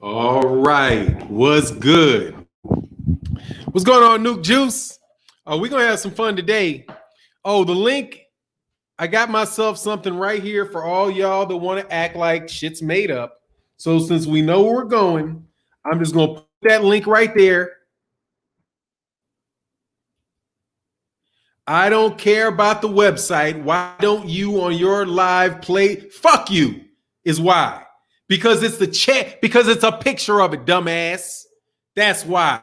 All right, what's good? What's going on, Nuke Juice? We're gonna have some fun today. Oh, the link. I got myself something right here for all y'all that want to act like shit's made up. So since we know where we're going, I'm just gonna put that link right there. I don't care about the website. Why don't you on your live play? Fuck you is why. Because it's the chat, because it's a picture of it, dumbass. That's why.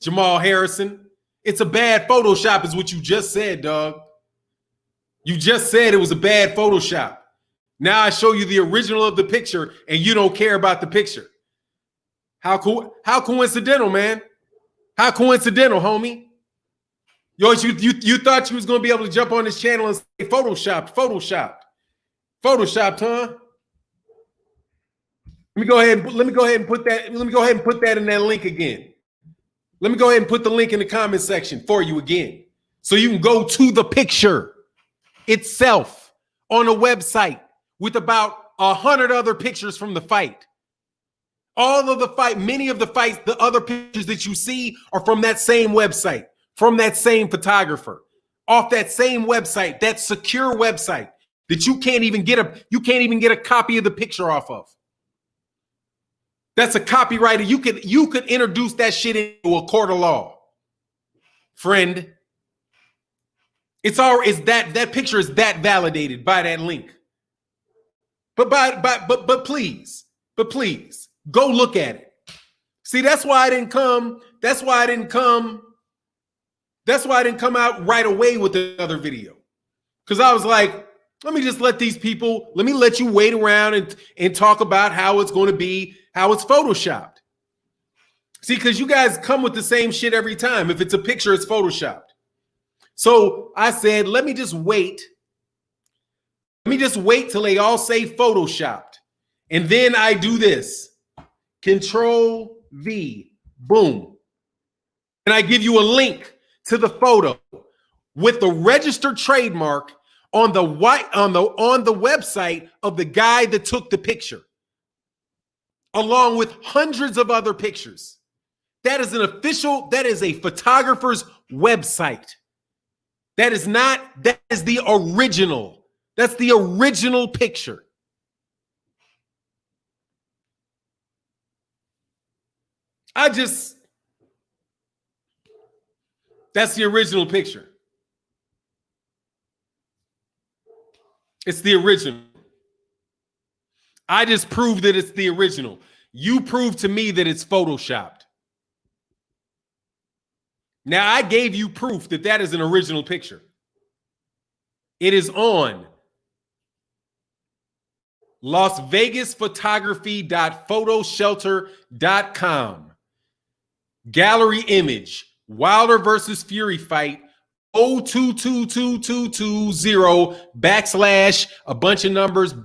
Jamal Harrison. It's a bad Photoshop, is what you just said, dog. You just said it was a bad Photoshop. Now I show you the original of the picture and you don't care about the picture. How coincidental, man. How coincidental, homie. Yo, you thought you was gonna be able to jump on this channel and say photoshopped, huh? Let me go ahead and put that in that link again. Let me go ahead and put the link in the comment section for you again. So you can go to the picture itself on a website with about 100 other pictures from the fight. All of the fight, many of the fights, the other pictures that you see are from that same website, from that same photographer, off that same website, that secure website that you can't even get a copy of the picture off of. That's a copyrighted. You could introduce that shit into a court of law, friend. That picture is that validated by that link. But please, go look at it. See, that's why I didn't come out right away with the other video. Because I was like, let me let you wait around and talk about how it's going to be, how it's photoshopped. See, because you guys come with the same shit every time. If it's a picture, it's photoshopped. So I said, let me just wait till they all say photoshopped. And then I do this. Control V, boom. And I give you a link to the photo with the registered trademark on the website of the guy that took the picture, along with hundreds of other pictures. That is a photographer's website. That is the original. That's the original picture. That's the original picture. It's the original. I just proved that it's the original. You proved to me that it's photoshopped. Now, I gave you proof that that is an original picture. It is on LasVegasPhotography.photoshelter.com. Gallery image, Wilder versus Fury fight, 0222220 / a bunch of numbers /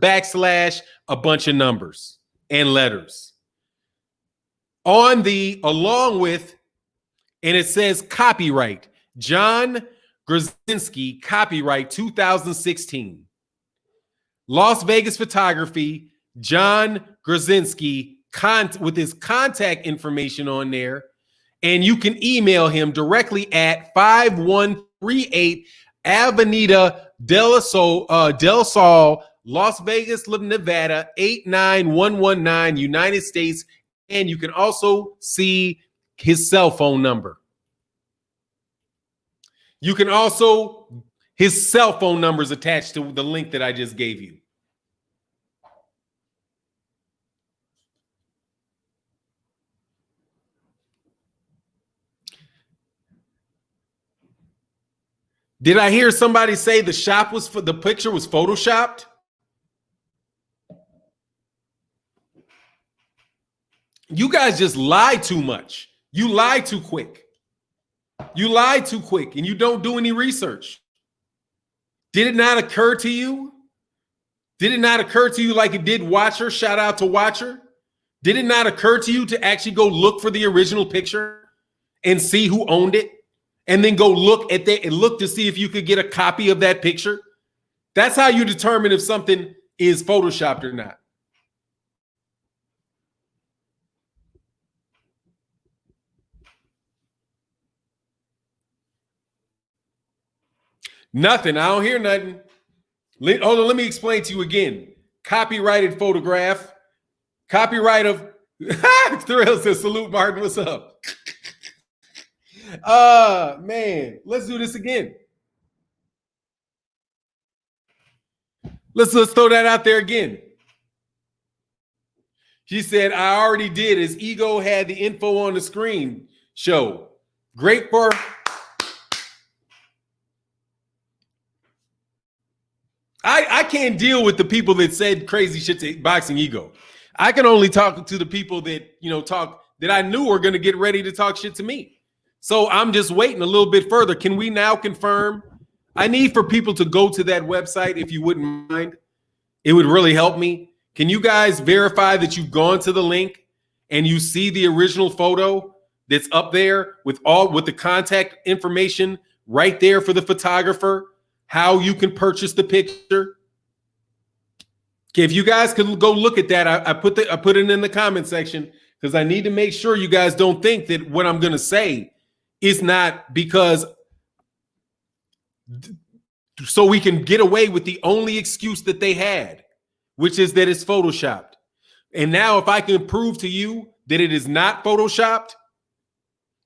a bunch of numbers and letters. Along with, and it says copyright, John Grzinski, copyright 2016. Las Vegas Photography, John Grzinski, with his contact information on there. And you can email him directly at 5138 Avenida Del Sol, Las Vegas, Nevada, 89119, United States. And you can also see his cell phone number. His cell phone number is attached to the link that I just gave you. Did I hear somebody say the picture was photoshopped? You guys just lie too much. You lie too quick. And you don't do any research. Did it not occur to you? Like it did Watcher? Shout out to Watcher. Did it not occur to you to actually go look for the original picture and see who owned it? And then go look at that and look to see if you could get a copy of that picture? That's how you determine if something is photoshopped or not. Nothing. I don't hear nothing. Hold on, let me explain to you again. Copyrighted photograph. Copyright of Thrill says, salute Martin. What's up? Man, let's do this again. Let's throw that out there again. She said, I already did. His ego had the info on the screen show. Great for. I can't deal with the people that said crazy shit to Boxing Ego. I can only talk to the people that, talk that I knew were going to get ready to talk shit to me. So I'm just waiting a little bit further. Can we now confirm? I need for people to go to that website if you wouldn't mind. It would really help me. Can you guys verify that you've gone to the link and you see the original photo that's up there with the contact information right there for the photographer? How you can purchase the picture. Okay, if you guys could go look at that, I put it in the comment section because I need to make sure you guys don't think that what I'm going to say is not because so we can get away with the only excuse that they had, which is that it's photoshopped. And now if I can prove to you that it is not photoshopped,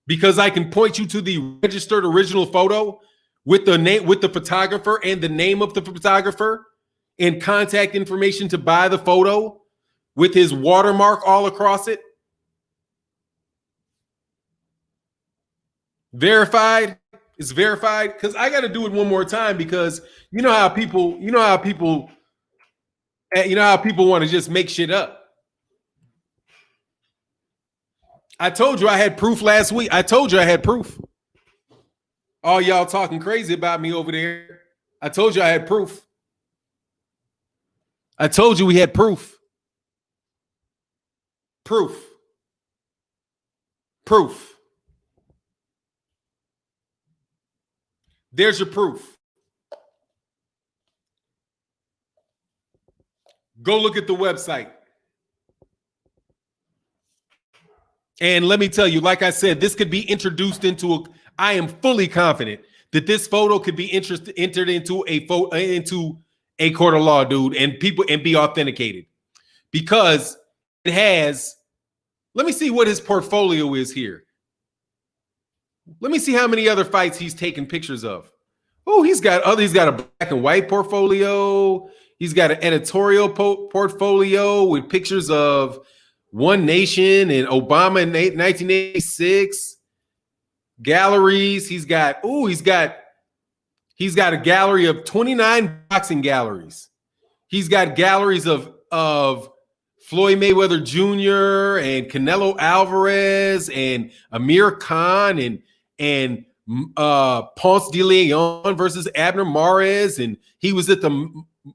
because I can point you to the registered original photo with the name, with the photographer and the name of the photographer and contact information to buy the photo with his watermark all across it. Verified. It's verified because I got to do it one more time because you know how people want to just make shit up. I told you I had proof last week. I told you I had proof. All y'all talking crazy about me over there. I told you I had proof. I told you we had proof. Proof. Proof. There's your proof. Go look at the website. And let me tell you, like I said, this could be introduced into I am fully confident that this photo could be entered into a court of law, dude, and be authenticated because it has. Let me see what his portfolio is here. Let me see how many other fights he's taken pictures of. Oh, he's got a black and white portfolio. He's got an editorial portfolio with pictures of One Nation and Obama in 1986. Galleries. He's got a gallery of 29 boxing galleries. He's got galleries of Floyd Mayweather Jr. and Canelo Alvarez and Amir Khan and Ponce de Leon versus Abner Mares, and he was at the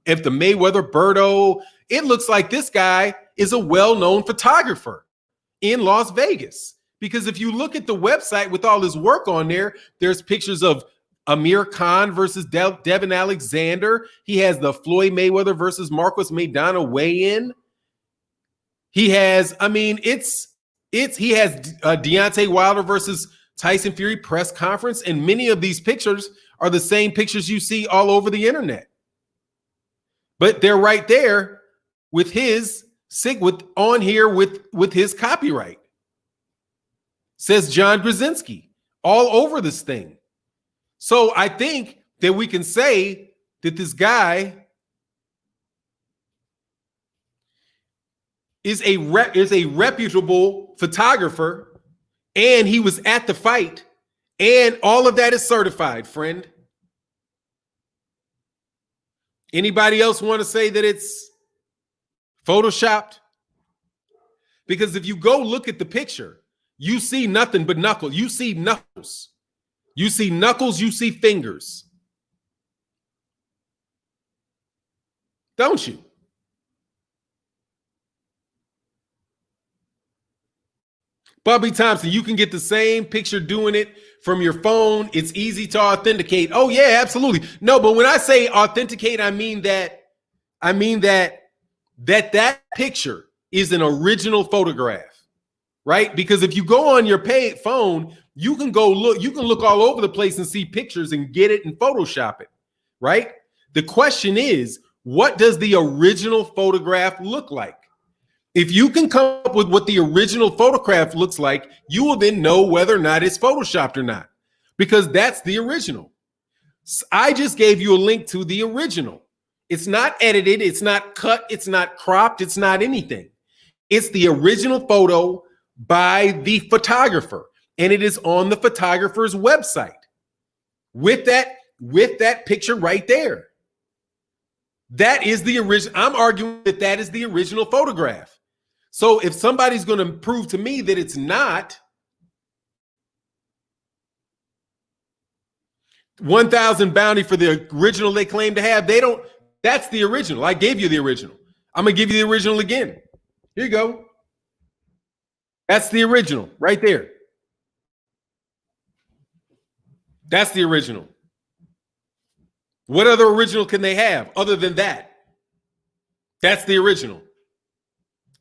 Mayweather Berto. It looks like this guy is a well-known photographer in Las Vegas. Because if you look at the website with all his work on there, there's pictures of Amir Khan versus Devin Alexander. He has the Floyd Mayweather versus Marcos Maidana weigh-in. He has, he has Deontay Wilder versus Tyson Fury press conference, and many of these pictures are the same pictures you see all over the internet. But they're right there with his on here with his copyright. Says John Brzezinski all over this thing. So I think that we can say that this guy is a reputable photographer, and he was at the fight, and all of that is certified, friend. Anybody else want to say that it's photoshopped? Because if you go look at the picture, you see nothing but knuckles. You see knuckles. You see knuckles. You see fingers. Don't you? Bobby Thompson, you can get the same picture doing it from your phone. It's easy to authenticate. Oh, yeah, absolutely. No, but when I say authenticate, I mean that picture is an original photograph. Right? Because if you go on your phone, you can look all over the place and see pictures and get it and Photoshop it. right? The question is, what does the original photograph look like? If you can come up with what the original photograph looks like, you will then know whether or not it's photoshopped or not, because that's the original. I just gave you a link to the original. It's not edited, it's not cut, it's not cropped, it's not anything. It's the original photo by the photographer, and it is on the photographer's website with that picture right there. That is the original. I'm arguing that that is the original photograph. So if somebody's going to prove to me that it's not, 1,000 bounty for the original they claim to have, they don't. That's the original. I gave you the original. I'm going to give you the original again. Here you go. That's the original right there. That's the original. What other original can they have other than that? That's the original.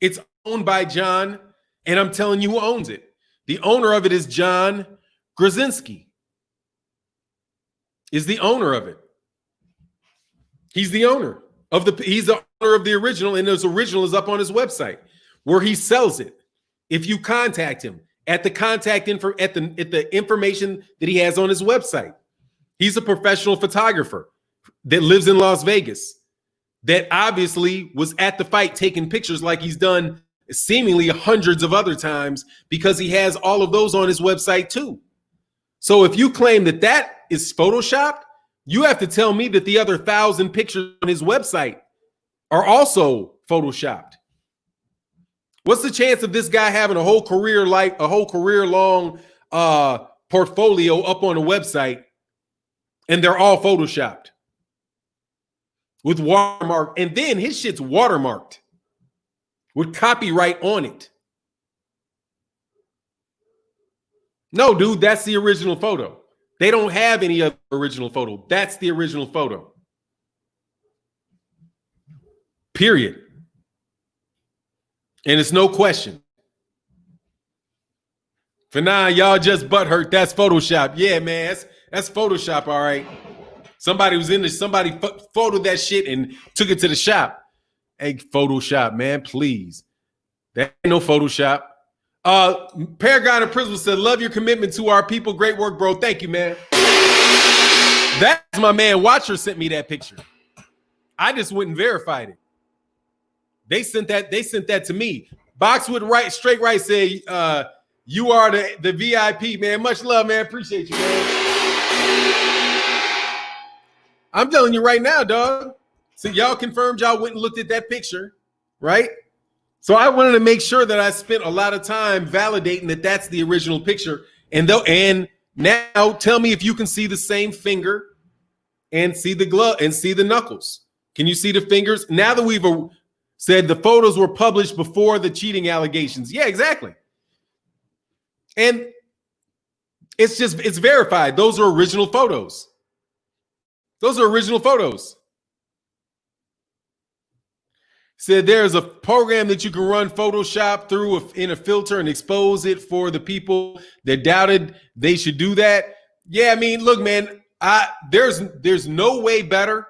It's owned by John, and I'm telling you who owns it. The owner of it is John Krasinski. Is the owner of it. He's the owner of he's the owner of the original, and his original is up on his website where he sells it. If you contact him at the contact info at the information that he has on his website. He's a professional photographer that lives in Las Vegas that obviously was at the fight taking pictures like he's done seemingly hundreds of other times, because he has all of those on his website too. So if you claim that that is photoshopped, you have to tell me that the other 1,000 pictures on his website are also photoshopped. What's the chance of this guy having a whole career long portfolio up on a website and they're all photoshopped with watermark, and then his shit's watermarked with copyright on it? No, dude, that's the original photo. They don't have any other original photo. That's the original photo. Period. And it's no question. For now, y'all just butthurt. That's Photoshop. Yeah, man, that's Photoshop, all right. Somebody was in there, somebody photoed that shit and took it to the shop. Hey, Photoshop, man, please. That ain't no Photoshop. Paragon of Principle said, love your commitment to our people. Great work, bro. Thank you, man. That's my man Watcher sent me that picture. I just went and verified it. They sent that to me. Boxwood right, straight right said, you are the VIP, man. Much love, man. Appreciate you, man. I'm telling you right now, dog. So y'all confirmed y'all went and looked at that picture, right? So I wanted to make sure that I spent a lot of time validating that that's the original picture. And now tell me if you can see the same finger and see the glove and see the knuckles. Can you see the fingers? Now that we've said the photos were published before the cheating allegations. Yeah, exactly. And it's verified. Those are original photos. Those are original photos. Said there's a program that you can run Photoshop through in a filter and expose it for the people that doubted they should do that. Yeah, I mean, look, man, there's no way better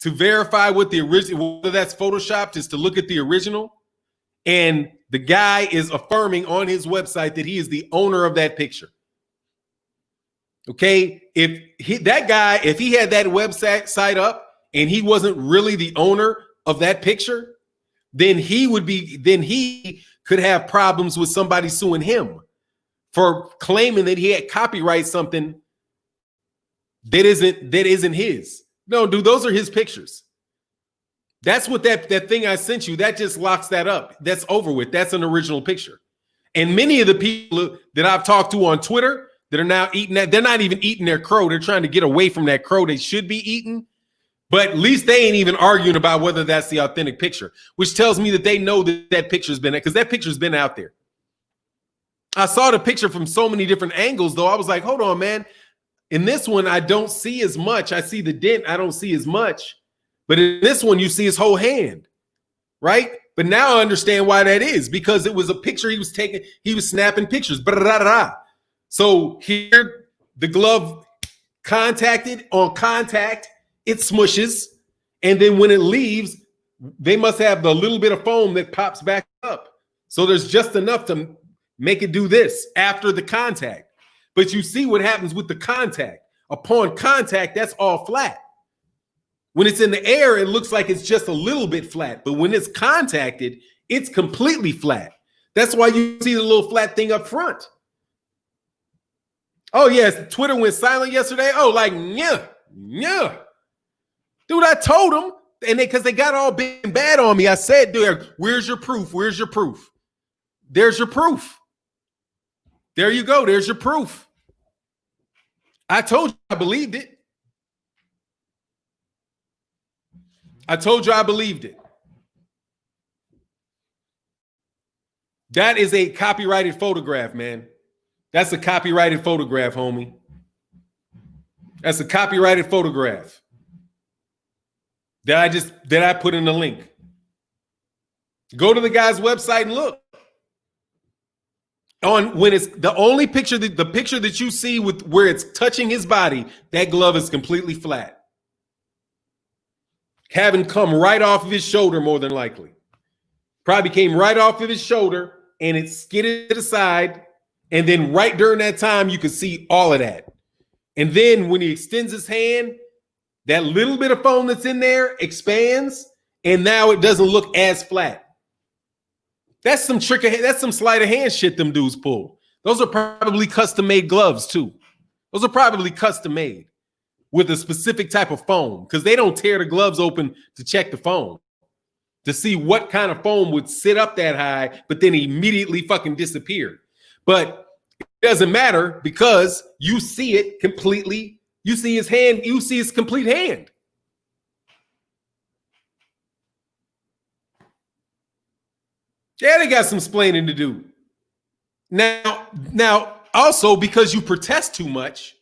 to verify what the original, whether that's Photoshopped, is to look at the original. And the guy is affirming on his website that he is the owner of that picture. Okay, if he had that website up and he wasn't really the owner of that picture, then he could have problems with somebody suing him for claiming that he had copyright something that isn't his. No, dude, those are his pictures. That's what that thing I sent you, that just locks that up. That's over with. That's an original picture. And many of the people that I've talked to on Twitter that are now eating that, they're not even eating their crow. They're trying to get away from that crow they should be eating. But at least they ain't even arguing about whether that's the authentic picture, which tells me that they know that that picture's been, because that picture's been out there. I saw the picture from so many different angles, though. I was like, hold on, man. In this one, I don't see as much. I see the dent. I don't see as much. But in this one, you see his whole hand, right? But now I understand why that is, because it was a picture he was taking. He was snapping pictures. So here, the glove contacted on contact it smushes, and then when it leaves, they must have the little bit of foam that pops back up. So there's just enough to make it do this after the contact. But you see what happens with the contact. Upon contact, that's all flat. When it's in the air, it looks like it's just a little bit flat. But when it's contacted, it's completely flat. That's why you see the little flat thing up front. Oh, yes, Twitter went silent yesterday. Oh, like, yeah. Dude, I told them, and because they got all big and bad on me, I said, dude, where's your proof? Where's your proof? There's your proof. There you go. There's your proof. I told you I believed it. I told you I believed it. That is a copyrighted photograph, man. That's a copyrighted photograph, homie. That's a copyrighted photograph that I put in the link. Go to the guy's website and look. On when it's the only picture, the picture that you see with where it's touching his body, that glove is completely flat. Having come right off of his shoulder, more than likely. Probably came right off of his shoulder and it skidded to the side. And then right during that time, you could see all of that. And then when he extends his hand, that little bit of foam that's in there expands, and now it doesn't look as flat. That's some that's some sleight of hand shit them dudes pull. Those are probably custom-made gloves too. Those are probably custom-made with a specific type of foam, because they don't tear the gloves open to check the foam, to see what kind of foam would sit up that high, but then immediately fucking disappear. But it doesn't matter because you see it completely. You see his hand. You see his complete hand. Yeah, they got some splaining to do. Now, also because you protest too much,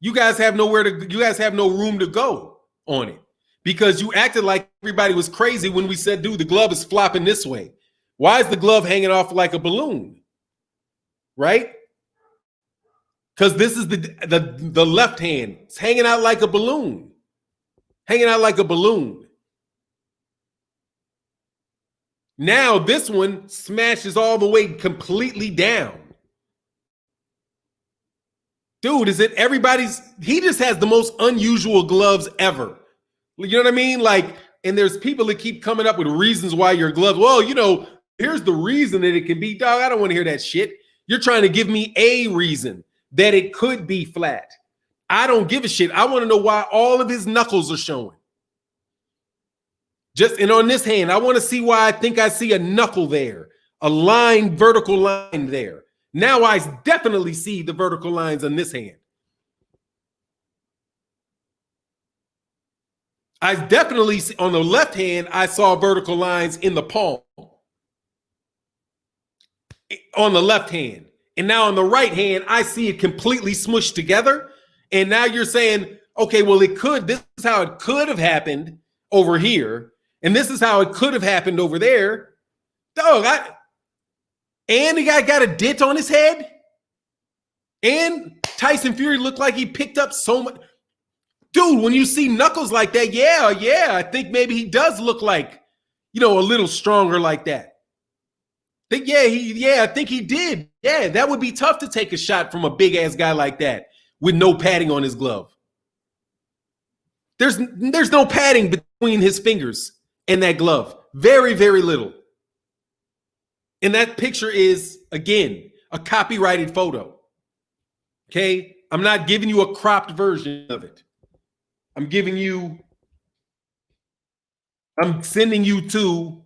you guys have no room to go on it, because you acted like everybody was crazy when we said, dude, the glove is flopping this way. Why is the glove hanging off like a balloon? Right? Because this is the left hand. It's hanging out like a balloon. Hanging out like a balloon. Now this one smashes all the way completely down. Dude, is it everybody's? He just has the most unusual gloves ever. You know what I mean? Like, and there's people that keep coming up with reasons why your gloves, well, you know, here's the reason that it can be. Dog, I don't want to hear that shit. You're trying to give me a reason that it could be flat. I don't give a shit. I want to know why all of his knuckles are showing. And on this hand, I want to see why I think I see a knuckle there, a line, vertical line there. Now I definitely see the vertical lines on this hand. I definitely see on the left hand, I saw vertical lines in the palm. On the left hand. And now on the right hand, I see it completely smushed together. And now you're saying, okay, well, this is how it could have happened over here. And this is how it could have happened over there. Dog, and the guy got a dent on his head. And Tyson Fury looked like he picked up so much. Dude, when you see knuckles like that, yeah, I think maybe he does look like, you know, a little stronger like that. I think he did. Yeah, that would be tough to take a shot from a big-ass guy like that with no padding on his glove. There's no padding between his fingers and that glove. Very, very little. And that picture is, again, a copyrighted photo. Okay? I'm not giving you a cropped version of it. I'm sending you to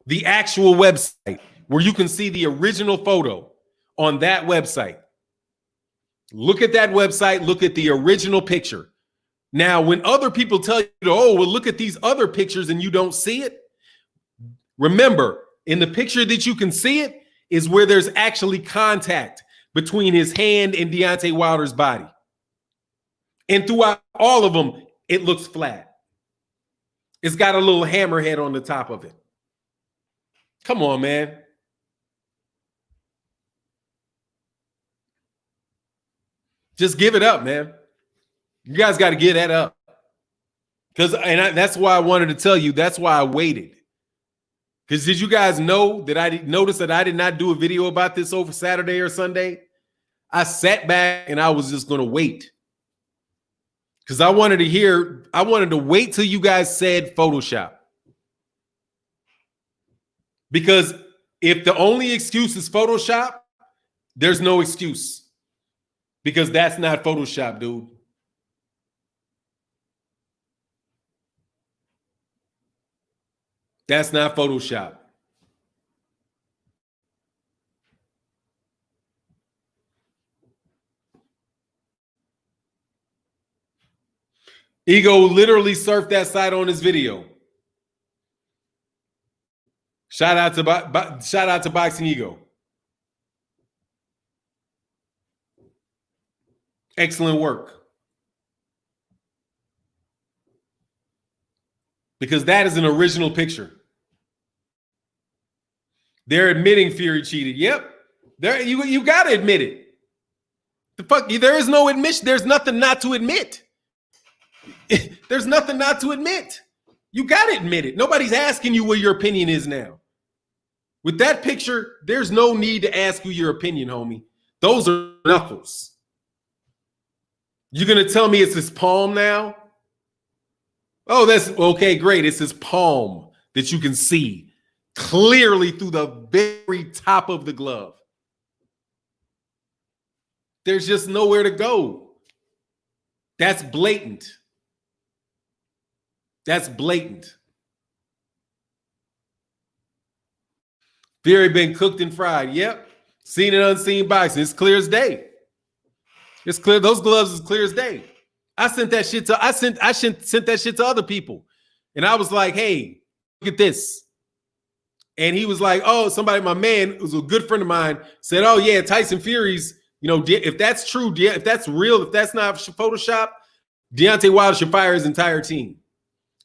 the actual website where you can see the original photo on that website. Look at that website. Look at the original picture. Now, when other people tell you, oh, well, look at these other pictures and you don't see it, remember, in the picture that you can see it is where there's actually contact between his hand and Deontay Wilder's body. And throughout all of them, it looks flat. It's got a little hammerhead on the top of it. Come on, man. Just give it up, man. You guys got to get that up. That's why I wanted to tell you. That's why I waited. Because did you guys know that I noticed that I did not do a video about this over Saturday or Sunday? I sat back and I was just going to wait. Because I wanted to wait till you guys said Photoshop. Because if the only excuse is Photoshop, there's no excuse. Because that's not Photoshop, dude. That's not Photoshop. Ego literally surfed that site on his video. Shout out to Boxing Ego. Excellent work. Because that is an original picture. They're admitting Fury cheated. Yep. You got to admit it. The fuck? There is no admission. There's nothing not to admit. There's nothing not to admit. You got to admit it. Nobody's asking you what your opinion is now. With that picture, there's no need to ask you your opinion, homie. Those are knuckles. You're going to tell me it's his palm now? Oh, that's okay, great. It's his palm that you can see clearly through the very top of the glove. There's just nowhere to go. That's blatant. That's blatant. Fury been cooked and fried. Yep. Seen and unseen boxing. It's clear as day. It's clear. Those gloves is clear as day. I sent that shit to other people. And I was like, hey, look at this. And he was like, oh, somebody, my man, who's a good friend of mine, said, oh, yeah, Tyson Fury's, if that's true, if that's real, if that's not Photoshop, Deontay Wilder should fire his entire team.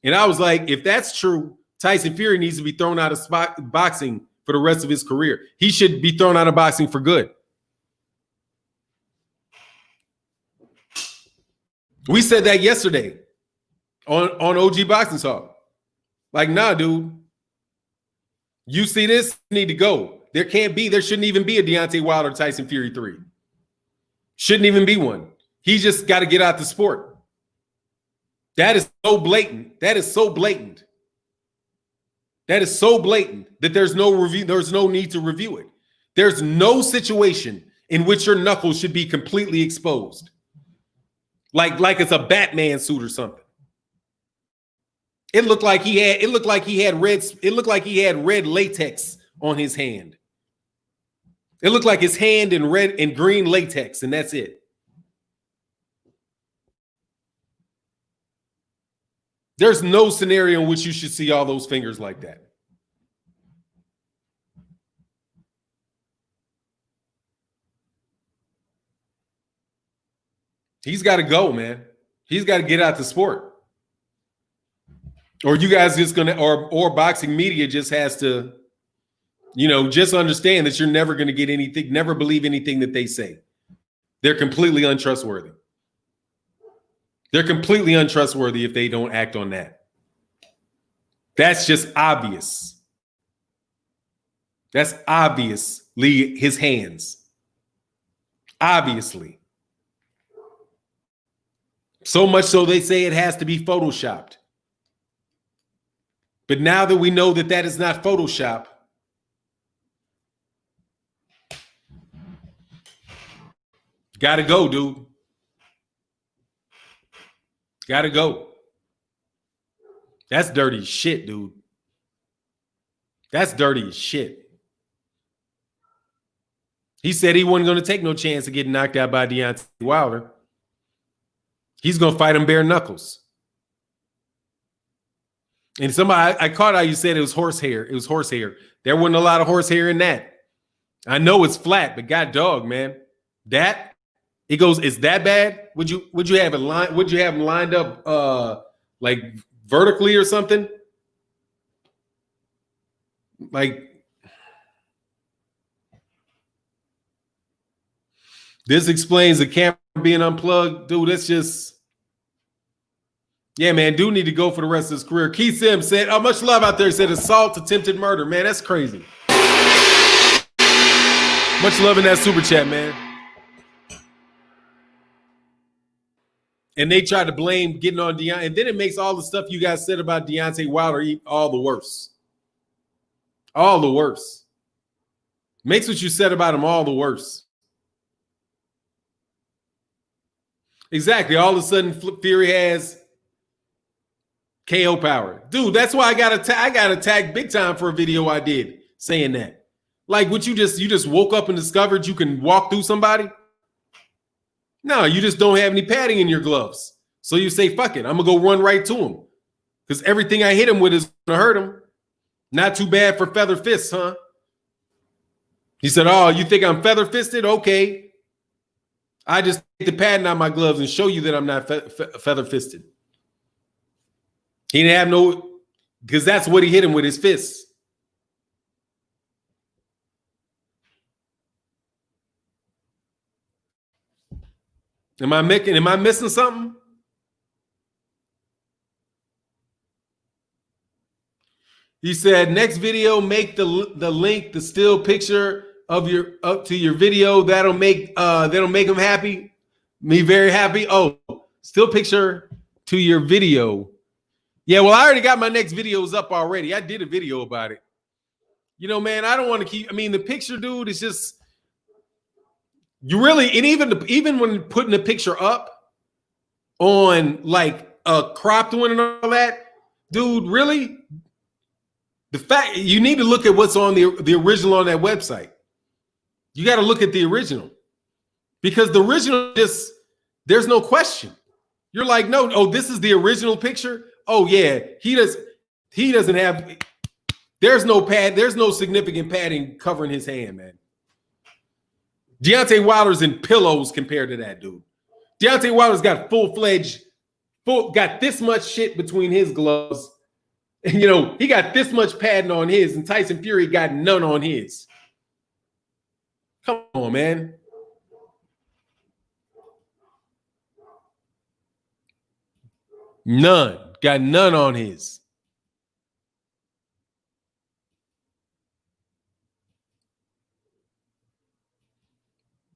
And I was like, if that's true, Tyson Fury needs to be thrown out of boxing for the rest of his career. He should be thrown out of boxing for good. We said that yesterday on OG Boxing Talk. Like, nah, dude. You see this? You need to go. There shouldn't even be a Deontay Wilder Tyson Fury 3. Shouldn't even be one. He just got to get out the sport. That is so blatant. That is so blatant. That is so blatant that there's no review. There's no need to review it. There's no situation in which your knuckles should be completely exposed. Like it's a Batman suit or something. It looked like he had red latex on his hand. It looked like his hand in red and green latex, and that's it. There's no scenario in which you should see all those fingers like that. He's got to go, man. He's got to get out the sport. Or you guys just gonna, or boxing media just has to, just understand that you're never going to get anything, never believe anything that they say. They're completely untrustworthy. They're completely untrustworthy if they don't act on that. That's just obvious. That's obviously his hands. Obviously. So much so they say it has to be photoshopped. But now that we know that that is not Photoshop, gotta go, dude. Gotta go. That's dirty as shit, dude. That's dirty as shit. He said he wasn't going to take no chance of getting knocked out by Deontay Wilder. He's going to fight him bare knuckles. And somebody, I caught how you said it was horsehair. It was horsehair. There wasn't a lot of horsehair in that. I know it's flat, but god dog, man. That, it goes, it's that bad? Would you have it lined, would you have them lined up like vertically or something? Like, this explains the camera being unplugged. Dude, that's just, Yeah, man, dude need to go for the rest of his career. Keith Sims said, "Oh, much love out there." He said, "Assault, attempted murder." Man, that's crazy. Much love in that super chat, man. And they tried to blame getting on Deontay, and then it makes all the stuff you guys said about Deontay Wilder all the worse. All the worse. Makes what you said about him all the worse. Exactly. All of a sudden, Fury has KO power. Dude, that's why I got attacked big time for a video I did saying that. Like, what you just woke up and discovered you can walk through somebody? No, you just don't have any padding in your gloves. So you say, fuck it, I'm going to go run right to him. Because everything I hit him with is going to hurt him. Not too bad for feather fists, huh? He said, oh, you think I'm feather fisted? Okay. I just take the padding out my gloves and show you that I'm not feather fisted. He didn't have no, because that's what he hit him with, his fists. Am I missing something? He said, next video, make the link, the still picture of your up to your video. That'll make him happy. Me very happy. Oh, still picture to your video. Yeah, well, I already got my next videos up already. I did a video about it. You know, man, I don't want to keep. I mean, the picture, dude, is just you really, and even when putting the picture up on like a cropped one and all that, dude, really. The fact you need to look at what's on the original on that website. You got to look at the original because the original just there's no question. You're like, no, oh, this is the original picture. Oh yeah, he doesn't have. There's no pad. There's no significant padding covering his hand, man. Deontay Wilder's in pillows compared to that dude. Deontay Wilder's got got this much shit between his gloves. You know, he got this much padding on his, and Tyson Fury got none on his. Come on, man. None. Got none on his.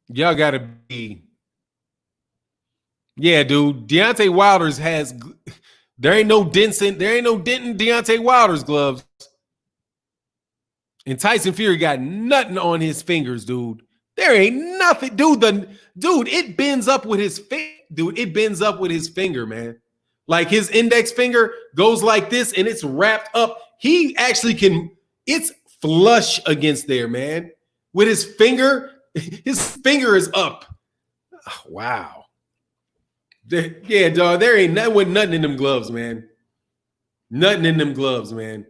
Y'all got to be. Yeah, dude. Deontay Wilder's has. There ain't no dent in Deontay Wilder's gloves. And Tyson Fury got nothing on his fingers, dude. There ain't nothing. Dude, it bends up with his it bends up with his finger, man. Like his index finger goes like this and it's wrapped up. He actually it's flush against there, man. With his finger is up. Oh, wow. Yeah, dog. There ain't nothing in them gloves, man. Nothing in them gloves, man.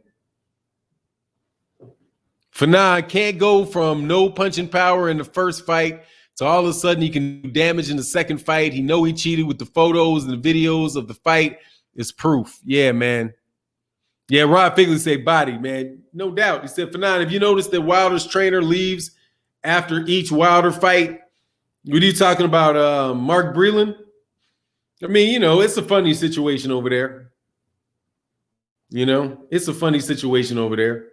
Fanon can't go from no punching power in the first fight to all of a sudden he can do damage in the second fight. He cheated with the photos and the videos of the fight. It's proof. Yeah, man. Yeah, Rod Figley said body, man. No doubt. He said, Fanon, have you noticed that Wilder's trainer leaves after each Wilder fight? What are you talking about, Mark Breland? I mean, you know, it's a funny situation over there. You know, it's a funny situation over there.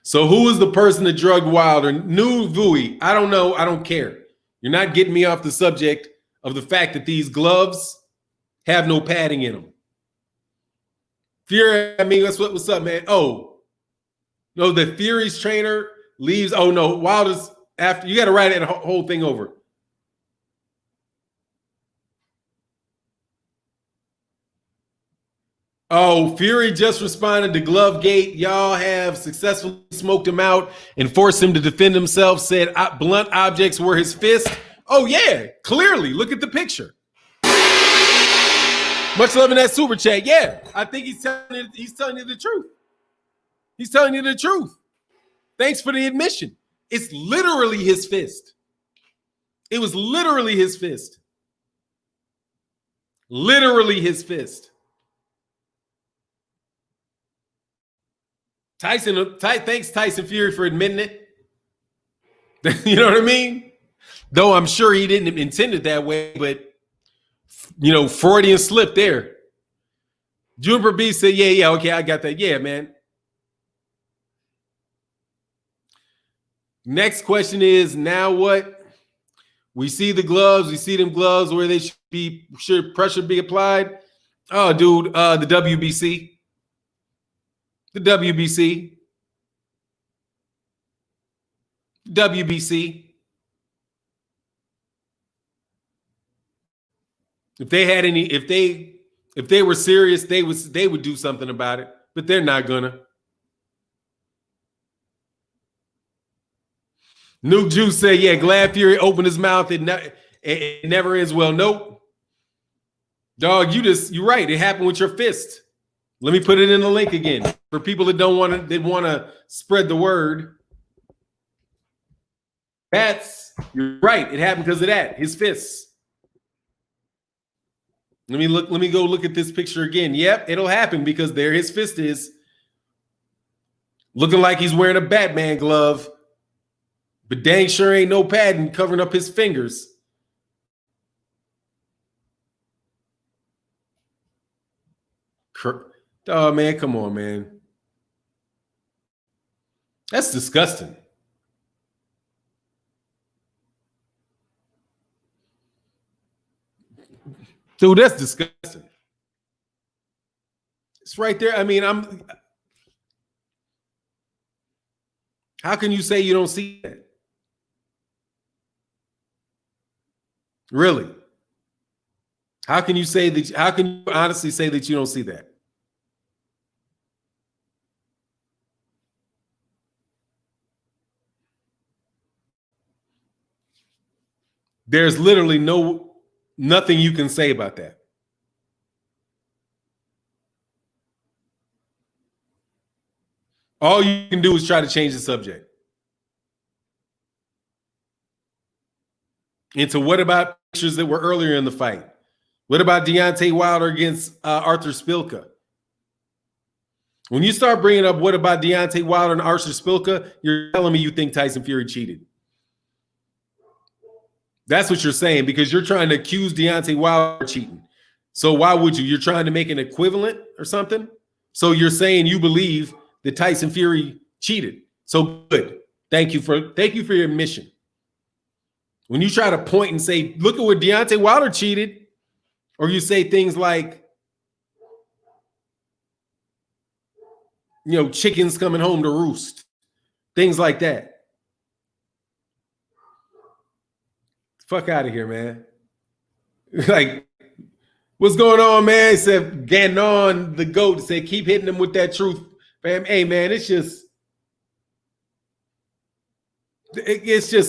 So who is the person that drugged Wilder? New Vui. I don't know. I don't care. You're not getting me off the subject of the fact that these gloves have no padding in them. Fury, I mean, what's up, man? Oh, no, the Fury's trainer leaves. Oh, no, Wilder's after. You got to write that whole thing over. Oh, Fury just responded to Glovegate. Y'all have successfully smoked him out and forced him to defend himself. Said blunt objects were his fist. Oh, yeah, clearly. Look at the picture. Much love in that super chat. Yeah, I think he's telling you the truth. He's telling you the truth. Thanks for the admission. It's literally his fist. It was literally his fist. Literally his fist. Thanks Tyson Fury for admitting it. You know what I mean? Though I'm sure he didn't intend it that way, but you know, Freudian slip there. Juniper B said, yeah, okay, I got that. Yeah, man. Next question is, now what? We see the gloves. We see them gloves where they should pressure be applied. Oh, dude, the WBC. The WBC. WBC. If they had any, if they were serious, they would do something about it, but they're not gonna. Nuke Juice said, yeah, Glad Fury opened his mouth. It never ends well. Nope. Dog, you're right. It happened with your fist. Let me put it in the link again for people that want to spread the word. You're right. It happened because of that. His fists. Let me go look at this picture again. Yep, it'll happen because there his fist is. Looking like he's wearing a Batman glove. But dang sure ain't no padding covering up his fingers. Oh, man, come on, man. That's disgusting. Dude, that's disgusting. It's right there. I mean, how can you say you don't see that? Really? How can you honestly say that you don't see that? There's literally nothing you can say about that. All you can do is try to change the subject. Into what about pictures that were earlier in the fight? What about Deontay Wilder against Arthur Spilka? When you start bringing up what about Deontay Wilder and Arthur Spilka, you're telling me you think Tyson Fury cheated. That's what you're saying, because you're trying to accuse Deontay Wilder of cheating. So why would you? You're trying to make an equivalent or something? So you're saying you believe that Tyson Fury cheated. So good. Thank you for your admission. When you try to point and say, look at what Deontay Wilder cheated, or you say things like, chickens coming home to roost, things like that. Fuck out of here, man. Like, what's going on, man? He said, Ganon, the GOAT, said, keep hitting them with that truth. Fam. Hey, man, it's just,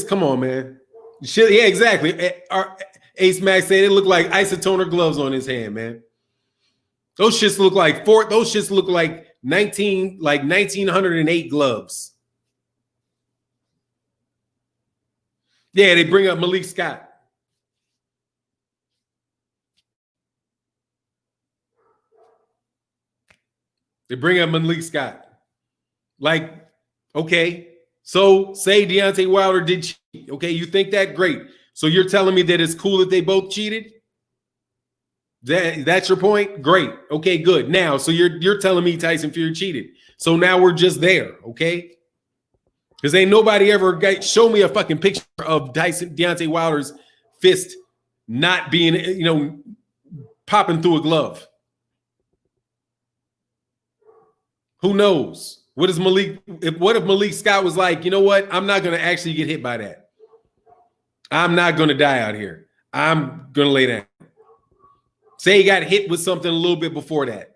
come on, man. Shit, yeah, exactly. Ace Max said it looked like isotoner gloves on his hand, man. Those shits look like 1908 gloves. Yeah, they bring up Malik Scott. They bring up Malik Scott. Like, okay, so say Deontay Wilder did cheat. Okay, you think that? Great. So you're telling me that it's cool that they both cheated? That's your point? Great. Okay, good. Now, so you're telling me Tyson Fury cheated. So now we're just there, okay? Because ain't nobody ever show me a fucking picture of Deontay Wilder's fist not being, popping through a glove. Who knows? What if Malik Scott was like, you know what? I'm not going to actually get hit by that. I'm not going to die out here. I'm going to lay down. Say he got hit with something a little bit before that.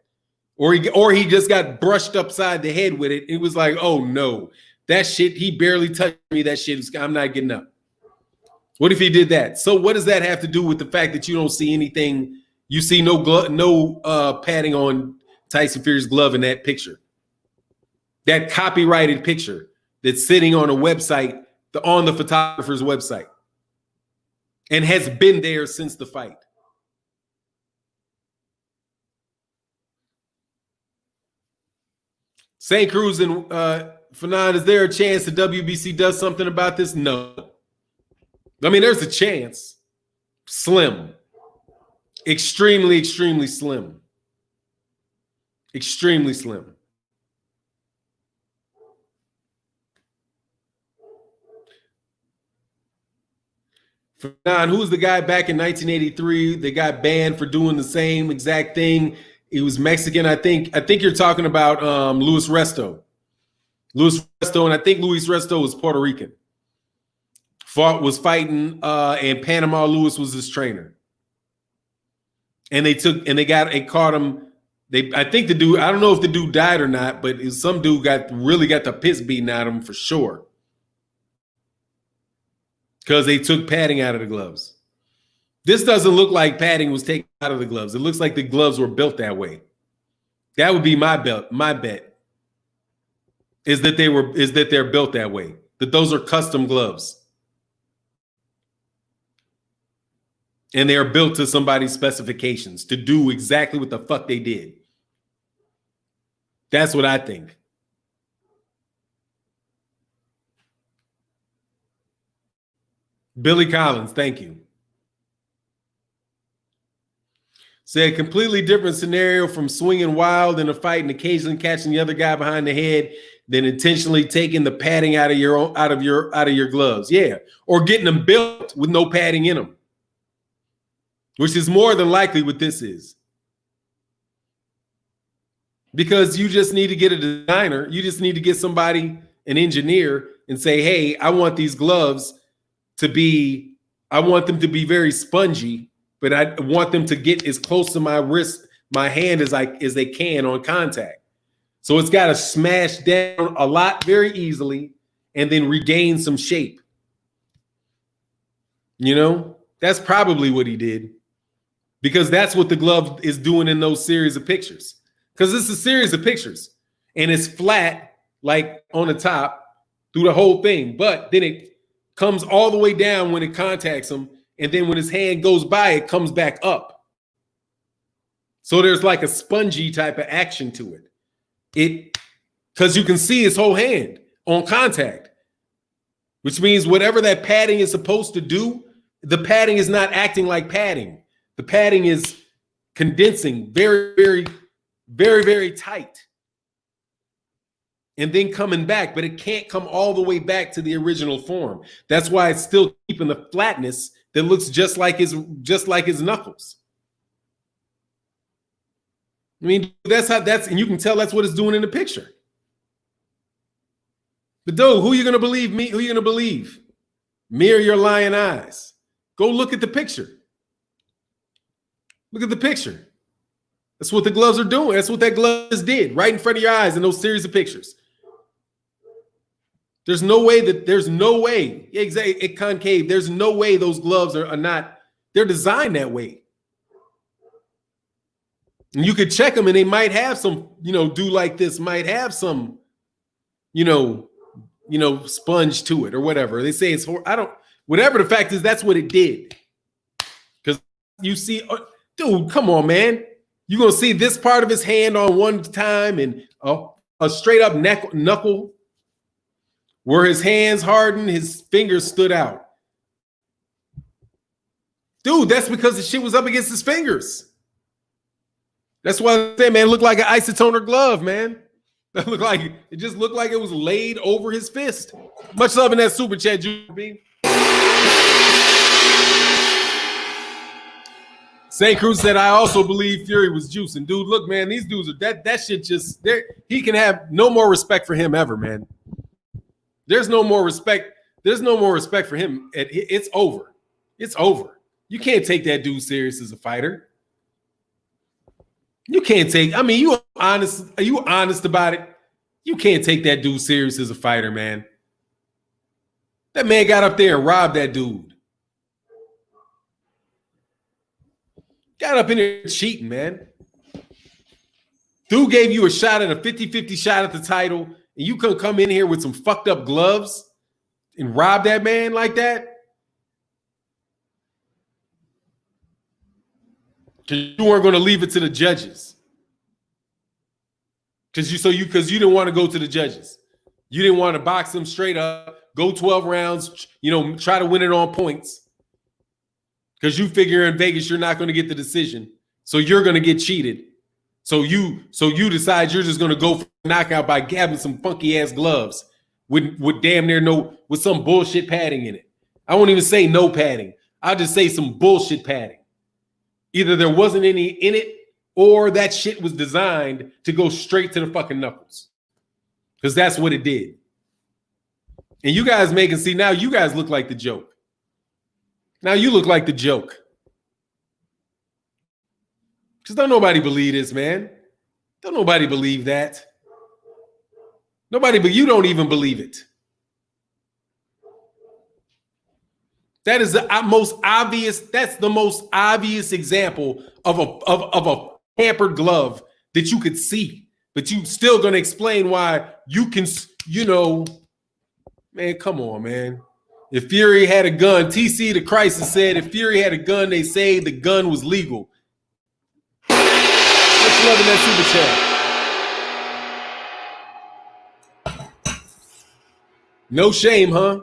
Or he just got brushed upside the head with it. It was like, oh no, that shit, he barely touched me. That shit, I'm not getting up. What if he did that? So what does that have to do with the fact that you don't see anything? You see no padding on Tyson Fury's glove in that picture. That copyrighted picture that's sitting on a website, on the photographer's website, and has been there since the fight. St. Cruz and Fanon, is there a chance the WBC does something about this? No. I mean, there's a chance. Slim. Extremely, extremely slim. Extremely slim. Who was the guy back in 1983 that got banned for doing the same exact thing? He was Mexican, I think. I think you're talking about Luis Resto. Luis Resto, and I think Luis Resto was Puerto Rican. Was fighting, and Panama Lewis was his trainer. And they caught him. I think the dude, I don't know if the dude died or not, but some dude really got the piss beaten out of him for sure. Because they took padding out of the gloves. This doesn't look like padding was taken out of the gloves. It looks like the gloves were built that way. That would be my bet. Is that they're built that way. That those are custom gloves. And they are built to somebody's specifications to do exactly what the fuck they did. That's what I think. Billy Collins, thank you. Said completely different scenario from swinging wild in a fight and occasionally catching the other guy behind the head than intentionally taking the padding out of your gloves. Yeah, or getting them built with no padding in them, which is more than likely what this is. Because you just need to get a designer. You just need to get somebody, an engineer, and say, hey, I want these gloves I want them to be very spongy, but I want them to get as close to my wrist, my hand as they can on contact. So it's got to smash down a lot very easily and then regain some shape. You know, that's probably what he did, because that's what the glove is doing in those series of pictures. Because it's a series of pictures and it's flat, like on the top through the whole thing, but then it comes all the way down when it contacts him, and then when his hand goes by, it comes back up. So there's like a spongy type of action to it. Because you can see his whole hand on contact, which means whatever that padding is supposed to do, the padding is not acting like padding. The padding is condensing very, very, very, very tight. And then coming back, but it can't come all the way back to the original form. That's why it's still keeping the flatness that looks just like his knuckles. I mean, and you can tell that's what it's doing in the picture. But dude, who are you gonna believe? Me? Who are you gonna believe? Me or your lying eyes? Go look at the picture. Look at the picture. That's what the gloves are doing. That's what that gloves did right in front of your eyes in those series of pictures. There's no way. Exactly. It concave. There's no way those gloves are not, they're designed that way. And you could check them and they might have some, do like this, might have some, sponge to it or whatever. They say it's, whatever the fact is, that's what it did. Because you see, dude, come on, man. You're going to see this part of his hand on one time and a straight up knuckle where his hands hardened, his fingers stood out. Dude, that's because the shit was up against his fingers. That's why I say, man, it looked like an isotoner glove, man. It just looked like it was laid over his fist. Much love in that super chat, Junior. St. Cruz said, I also believe Fury was juicing. Dude, look, man, these dudes are that shit just there. He can have no more respect for him ever, man. There's no more respect. There's no more respect for him. It's over. It's over. You can't take that dude serious as a fighter. You can't take, are you honest about it? You can't take that dude serious as a fighter, man. That man got up there and robbed that dude. Got up in there cheating, man. Dude gave you a shot at a 50-50 shot at the title, and you could come in here with some fucked up gloves and rob that man like that? Because you weren't going to leave it to the judges. Because you didn't want to go to the judges. You didn't want to box them straight up, go 12 rounds, try to win it on points. Because you figure in Vegas you're not going to get the decision. So you're going to get cheated. So you decide you're just gonna go for a knockout by having some funky ass gloves with damn near with some bullshit padding in it. I won't even say no padding. I'll just say some bullshit padding. Either there wasn't any in it, or that shit was designed to go straight to the fucking knuckles. Because that's what it did. And you guys see now you guys look like the joke. Now you look like the joke. Because don't nobody believe this, man. Don't nobody believe that. Nobody, but you don't even believe it. That is the most obvious. That's the most obvious example of a tampered glove that you could see, but you still gonna explain why you can. Man, come on, man. If Fury had a gun, TC the Crisis said, if Fury had a gun, they say the gun was legal. Let's love in that super chat. No shame, huh?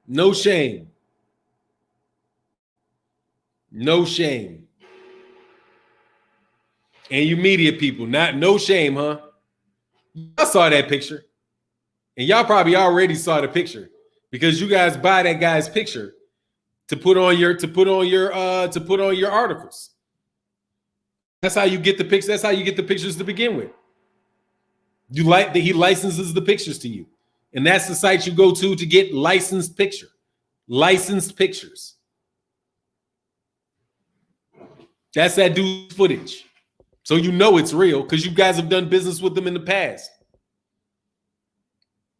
No shame. No shame. And you media people, no shame, huh? I saw that picture. And y'all probably already saw the picture because you guys buy that guy's picture to put on your articles. That's how you get the pictures. That's how you get the pictures to begin with. You like that he licenses the pictures to you. And that's the site you go to get licensed pictures. That's that dude's footage. So you know it's real because you guys have done business with them in the past.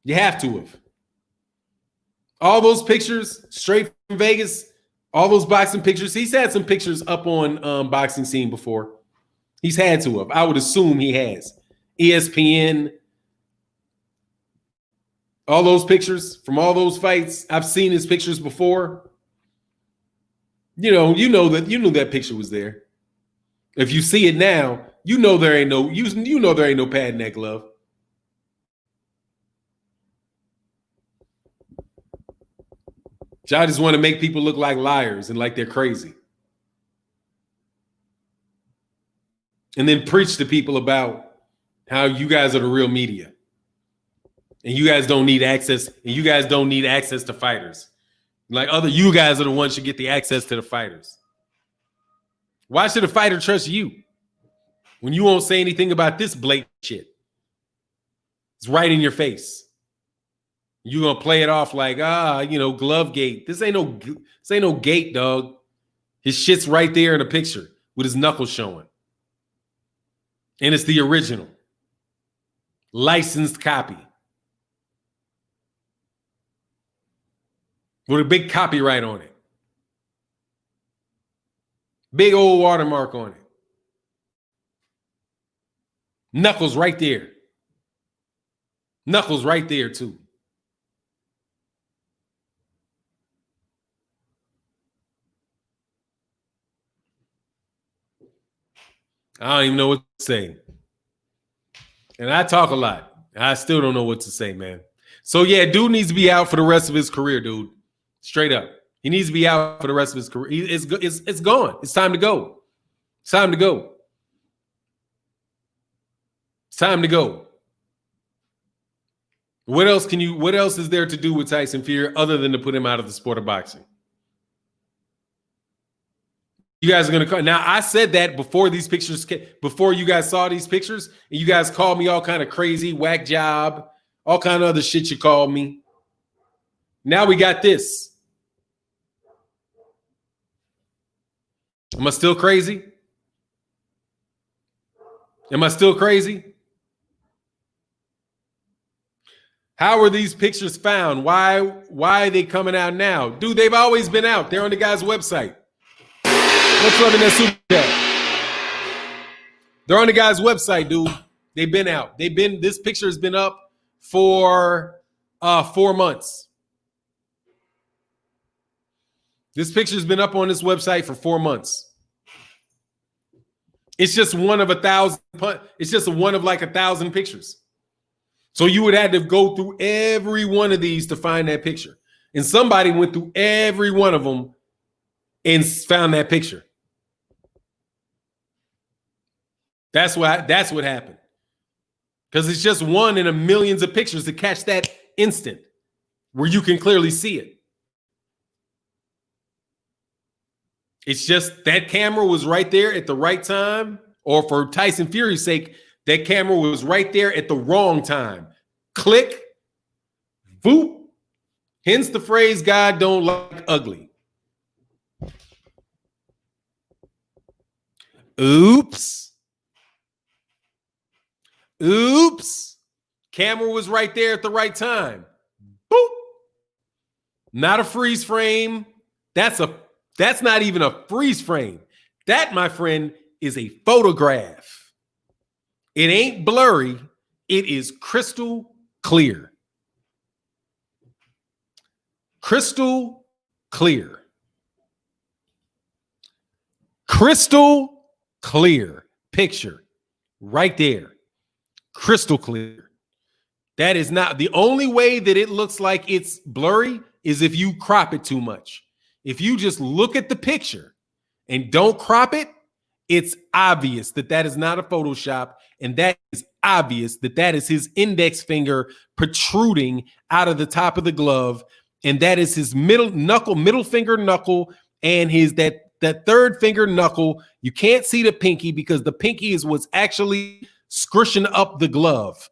You have to have. All those pictures straight from Vegas, all those boxing pictures. He's had some pictures up on Boxing Scene before. He's had to have. I would assume he has. ESPN, all those pictures from all those fights. I've seen his pictures before. You knew that picture was there. If you see it now, you know there ain't no pad in that glove. Y'all just want to make people look like liars and like they're crazy. And then preach to people about how you guys are the real media. And you guys don't need access. And you guys don't need access to fighters. Like you guys are the ones should get the access to the fighters. Why should a fighter trust you when you won't say anything about this blatant shit? It's right in your face. You're gonna play it off like, glove gate. This ain't no gate, dog. His shit's right there in the picture with his knuckles showing. And it's the original. Licensed copy. With a big copyright on it. Big old watermark on it. Knuckles right there. Knuckles right there, too. I don't even know what to say. And I talk a lot. I still don't know what to say, man. So, yeah, dude needs to be out for the rest of his career, dude. Straight up. He needs to be out for the rest of his career. It's gone. It's time to go. It's time to go. It's time to go. What else is there to do with Tyson Fury other than to put him out of the sport of boxing? You guys are going to come. Now, I said that before these pictures, before you guys saw these pictures, and you guys called me all kind of crazy, whack job, all kind of other shit you called me. Now we got this. Am I still crazy? Am I still crazy? How are these pictures found? Why are they coming out now? Dude, they've always been out. They're on the guy's website. What's up in that super chat? They're on the guy's website, dude. They've been out. This picture has been up for 4 months. This picture's been up on this website for 4 months. It's just one of 1,000. It's just one of like 1,000 pictures. So you would have to go through every one of these to find that picture. And somebody went through every one of them and found that picture. That's what happened. Because it's just one in a millions of pictures to catch that instant where you can clearly see it. It's just that camera was right there at the right time, or for Tyson Fury's sake, that camera was right there at the wrong time. Click, boop. Hence the phrase, God don't like ugly. Oops. Oops. Camera was right there at the right time. Boop. Not a freeze frame. That's not even a freeze frame. That, my friend, is a photograph. It ain't blurry. It is crystal clear. Crystal clear. Crystal clear picture right there. Crystal clear. That is not the only way that it looks like it's blurry is if you crop it too much. If you just look at the picture and don't crop it, it's obvious that that is not a Photoshop, and that is obvious that that is his index finger protruding out of the top of the glove, and that is his middle finger knuckle, and his that third finger knuckle. You can't see the pinky because the pinky is what's actually squishing up the glove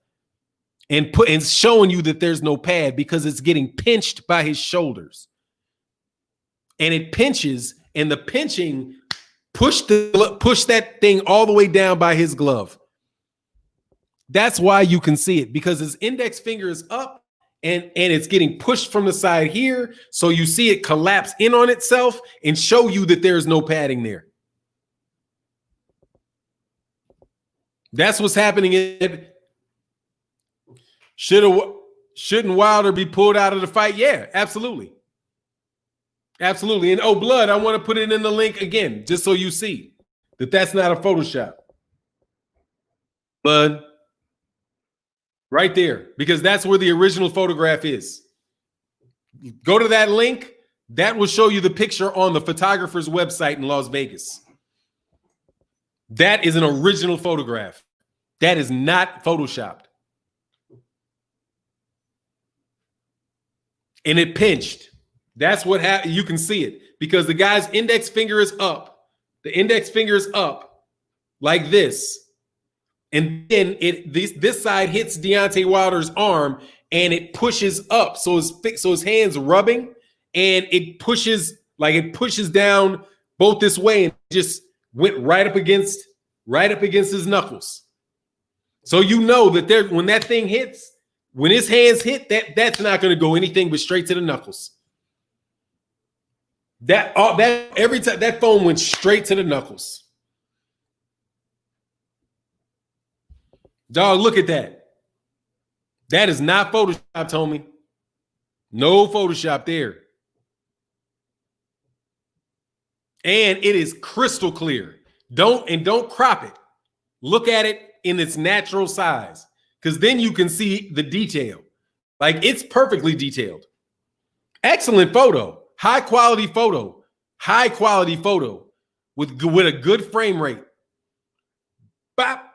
and showing you that there's no pad because it's getting pinched by his shoulders. And it pinches, and the pinching push that thing all the way down by his glove. That's why you can see it, because his index finger is up and it's getting pushed from the side here. So you see it collapse in on itself and show you that there's no padding there. That's what's happening. Shouldn't Wilder be pulled out of the fight? Yeah, absolutely. Absolutely. And oh, blood, I want to put it in the link again, just so you see that that's not a Photoshop. Blood. Right there, because that's where the original photograph is. Go to that link. That will show you the picture on the photographer's website in Las Vegas. That is an original photograph. That is not Photoshopped. And it pinched. That's what happened. You can see it because the guy's index finger is up. The index finger is up like this. And then this side hits Deontay Wilder's arm and it pushes up. So his hand's rubbing and it pushes down both this way and just went right up against his knuckles. So you know that when that thing hits, when his hands hit, that's not going to go anything but straight to the knuckles. Every time that phone went straight to the knuckles. Dog, look at that. That is not Photoshop, homie. No Photoshop there. And it is crystal clear. Don't crop it. Look at it in its natural size, because then you can see the detail. Like, it's perfectly detailed. Excellent photo. High quality photo with a good frame rate. Bop.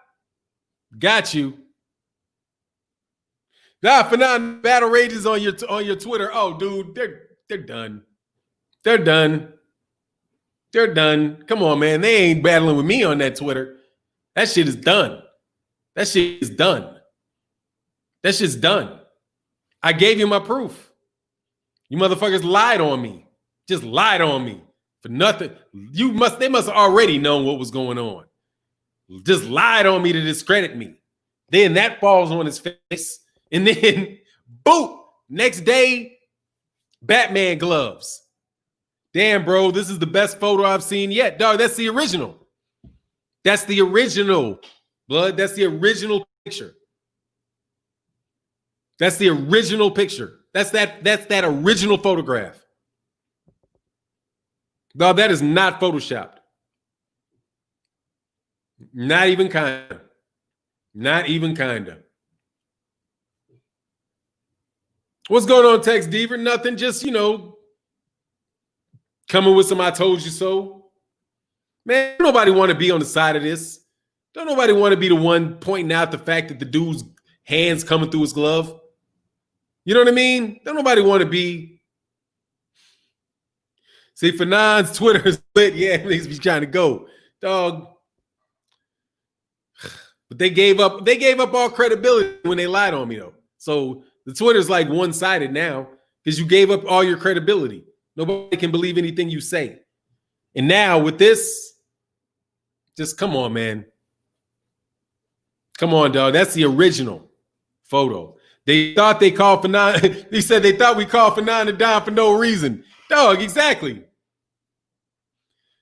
Got you. Fanon battle rages on your Twitter. Oh, dude, they're done. They're done. They're done. Come on, man. They ain't battling with me on that Twitter. That shit is done. That shit is done. That shit's done. I gave you my proof. You motherfuckers lied on me. Just lied on me for nothing. They must have already known what was going on. Just lied on me to discredit me. Then that falls on his face. And then, boom, next day, Batman gloves. Damn, bro, this is the best photo I've seen yet. Dog, that's the original. That's the original, blood. That's the original picture. That's the original picture. That's that original photograph. Dog, that is not Photoshopped. Not even kind of. Not even kind of. What's going on, Tex Deaver? Nothing. Just, coming with some I told you so. Man, nobody want to be on the side of this. Don't nobody want to be the one pointing out the fact that the dude's hands coming through his glove. You know what I mean? Don't nobody want to be. See, Fanon's Twitter is lit. Yeah, niggas be trying to go. Dog. But they gave up all credibility when they lied on me, though. So the Twitter's like one-sided now because you gave up all your credibility. Nobody can believe anything you say. And now with this, just come on, man. Come on, dog. That's the original photo. They thought they called Fanon. He said they thought we called Fanon and Don for no reason. Dog, exactly.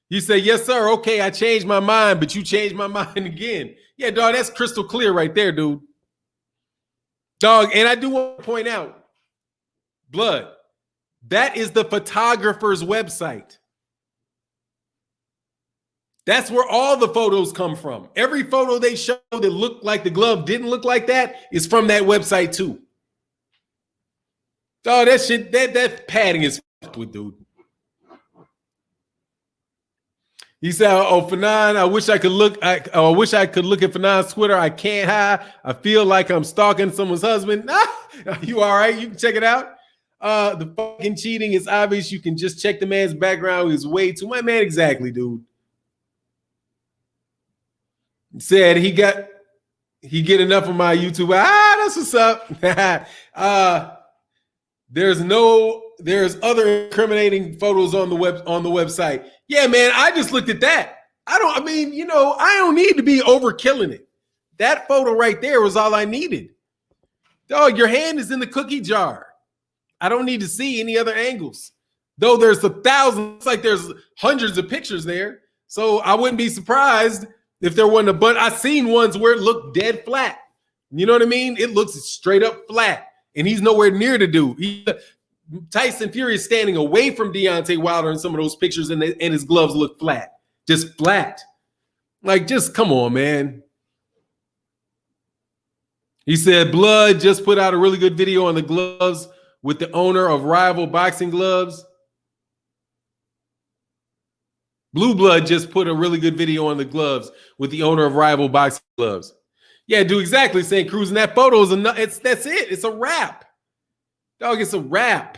You say, yes, sir. Okay, I changed my mind, but you changed my mind again. Yeah, dog, that's crystal clear right there, dude. Dog, and I do want to point out, Blood, that is the photographer's website. That's where all the photos come from. Every photo they show that looked like the glove didn't look like that is from that website too. Oh, that shit, that padding is fucked with, dude. He said, "Oh, Fanon, I wish I could look. I wish I could look at Fanon's Twitter. I can't hide. I feel like I'm stalking someone's husband." You all right? You can check it out. The fucking cheating is obvious. You can just check the man's background. He's way too much, man. Exactly, dude. Said he get enough of my YouTube. That's what's up. There's other incriminating photos on the website. Yeah, man, I just looked at that. I don't need to be overkilling it. That photo right there was all I needed. Dog, your hand is in the cookie jar. I don't need to see any other angles. Though there's thousands, like there's hundreds of pictures there. So I wouldn't be surprised if there wasn't a bunch. I've seen ones where it looked dead flat. You know what I mean? It looks straight up flat. And he's nowhere near the dude. Tyson Fury is standing away from Deontay Wilder in some of those pictures, and his gloves look flat. Just flat. Like, just come on, man. He said, Blood just put out a really good video on the gloves with the owner of Rival Boxing Gloves. Blue Blood just put a really good video on the gloves with the owner of Rival Boxing Gloves. Yeah, do exactly, St. Cruz. And that photo is that's it. It's a wrap. Dog, it's a wrap.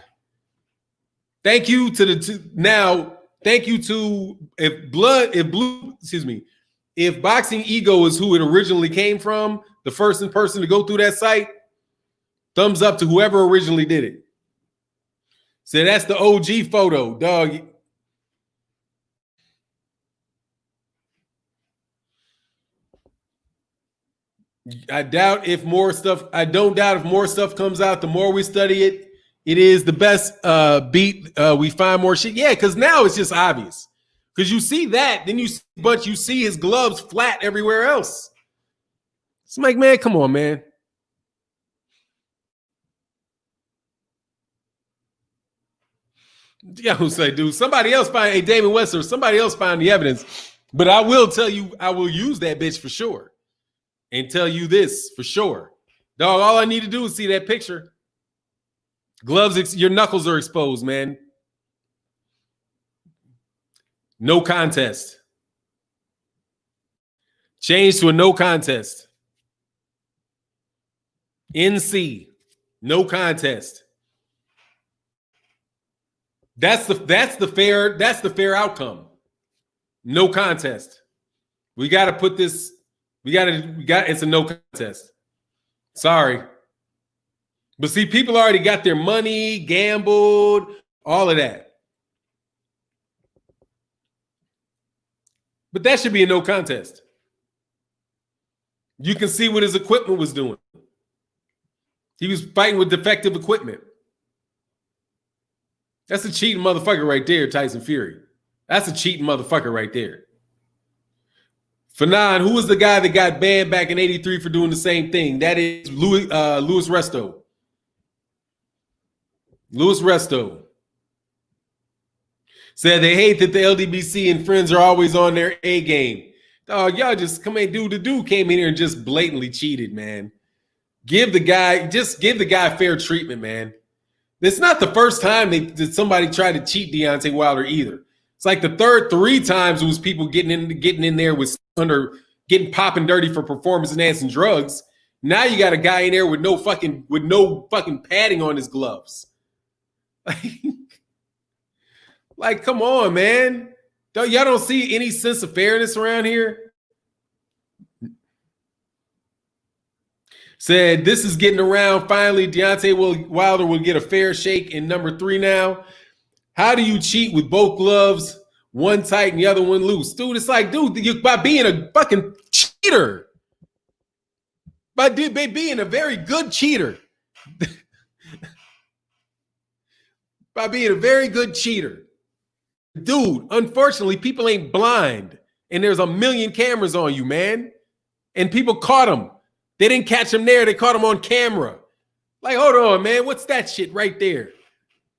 Thank you to if Boxing Ego is who it originally came from, the first person to go through that site, thumbs up to whoever originally did it. So that's the OG photo, dog. I don't doubt if more stuff comes out, the more we study it, it is the best beat. We find more shit. Yeah, because now it's just obvious. Because you see that, then you see his gloves flat everywhere else. It's like, man, come on, man. Yeah, who say, dude, somebody else find Damon West or somebody else find the evidence. But I will tell you, I will use that bitch for sure. And tell you this for sure. Dog, all I need to do is see that picture. Gloves, your knuckles are exposed, man. No contest. Change to a no contest. NC. No contest. That's the fair outcome. No contest. We got to put this. It's a no contest. Sorry. But see, people already got their money, gambled, all of that. But that should be a no contest. You can see what his equipment was doing. He was fighting with defective equipment. That's a cheating motherfucker right there, Tyson Fury. That's a cheating motherfucker right there. Fanon, who was the guy that got banned back in '83 for doing the same thing? That is Louis Resto. Louis Resto said they hate that the LDBC and friends are always on their A game. Dog, y'all just come in, dude. The dude came in here and just blatantly cheated, man. Give the guy fair treatment, man. It's not the first time that somebody tried to cheat Deontay Wilder either. It's like the three times it was people getting in there with under getting popping dirty for performance enhancing drugs. Now you got a guy in there with no fucking padding on his gloves. Like, come on, man. Y'all don't see any sense of fairness around here? Said, this is getting around. Finally, Deontay Wilder will get a fair shake in number 3 now. How do you cheat with both gloves, one tight and the other one loose? Dude, it's like, dude, by being a fucking cheater. By being a very good cheater. By being a very good cheater. Dude, unfortunately, people ain't blind. And there's a million cameras on you, man. And people caught him. They didn't catch him there. They caught him on camera. Like, hold on, man. What's that shit right there?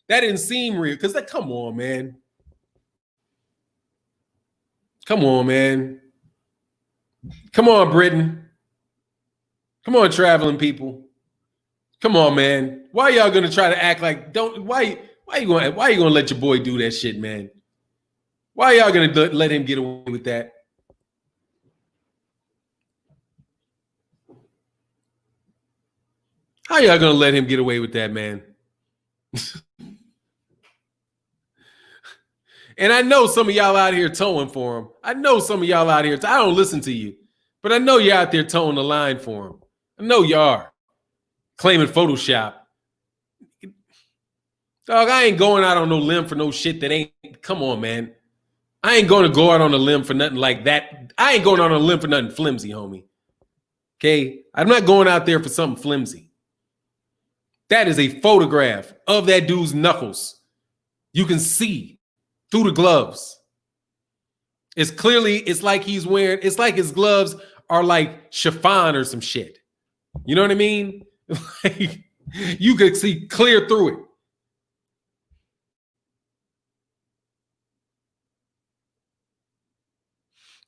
That didn't seem real. Because, like, come on, man. Come on, man. Come on, Britain. Come on, traveling people. Come on, man. Why y'all gonna try to act like why you gonna let your boy do that shit, man? Why y'all gonna let him get away with that? How y'all gonna let him get away with that, man? And I know some of y'all out here towing for him. I know some of y'all out here. I don't listen to you, but I know you're out there towing the line for him. I know you are. Claiming Photoshop. Dog, I ain't going out on no limb for no shit that ain't. Come on, man. I ain't going to go out on a limb for nothing like that. I ain't going out on a limb for nothing flimsy, homie. Okay? I'm not going out there for something flimsy. That is a photograph of that dude's knuckles. You can see through the gloves. It's like he's wearing, it's like his gloves are like chiffon or some shit. You know what I mean? Like, you could see clear through it.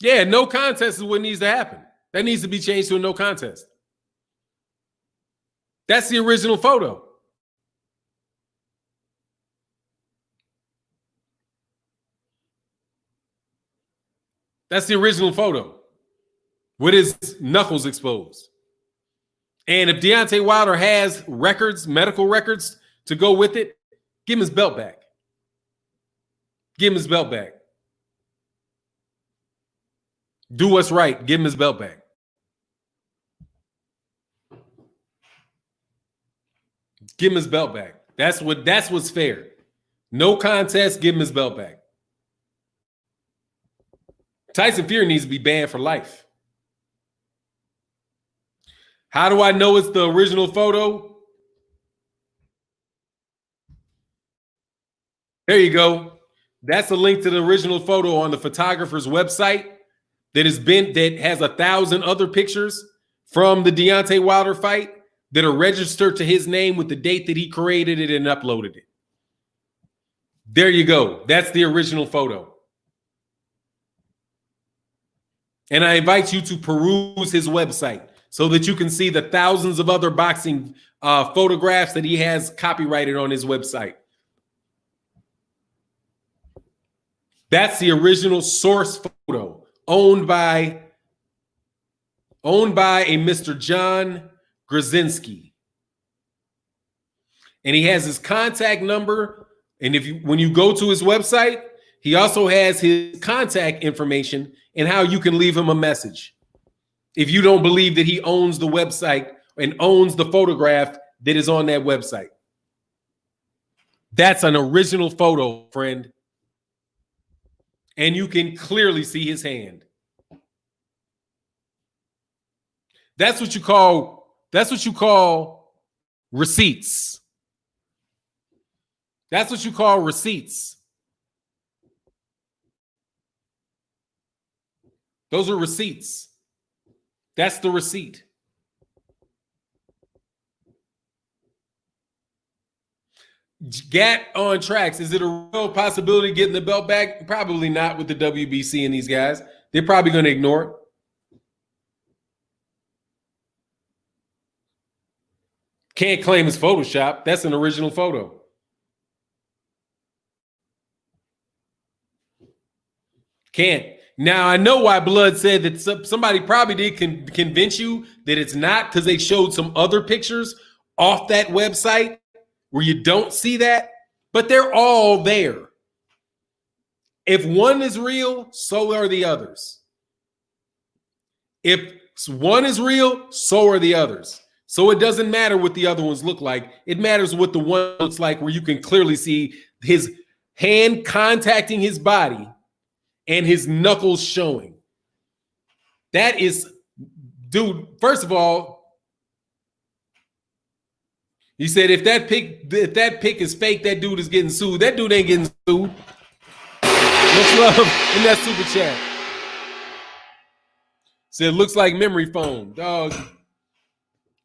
Yeah, no contest is what needs to happen. That needs to be changed to a no contest. That's the original photo. That's the original photo with his knuckles exposed. And if Deontay Wilder has records, medical records to go with it, give him his belt back. Give him his belt back. Do what's right. Give him his belt back. Give him his belt back. That's what's fair. No contest, give him his belt back. Tyson Fury needs to be banned for life. How do I know it's the original photo? There you go. That's a link to the original photo on the photographer's website that has 1,000 other pictures from the Deontay Wilder fight that are registered to his name with the date that he created it and uploaded it. There you go. That's the original photo. And I invite you to peruse his website so that you can see the thousands of other boxing photographs that he has copyrighted on his website. That's the original source photo owned by a Mr. John Grzinski. And he has his contact number. And when you go to his website, he also has his contact information and how you can leave him a message if you don't believe that he owns the website and owns the photograph that is on that website. That's an original photo, friend. And you can clearly see his hand. That's what you call receipts. That's what you call receipts. Those are receipts. That's the receipt. Gat on tracks. Is it a real possibility of getting the belt back? Probably not with the WBC and these guys. They're probably going to ignore it. Can't claim it's Photoshop. That's an original photo. Can't Now, I know why Blood said that somebody probably did convince you that it's not, because they showed some other pictures off that website where you don't see that, but they're all there. If one is real, so are the others. If one is real, so are the others. So it doesn't matter what the other ones look like. It matters what the one looks like, where you can clearly see his hand contacting his body and his knuckles showing. That is, dude, first of all, he said if that pic is fake, that dude is getting sued. That dude ain't getting sued. Much love in that super chat. Said looks like memory foam. Dog.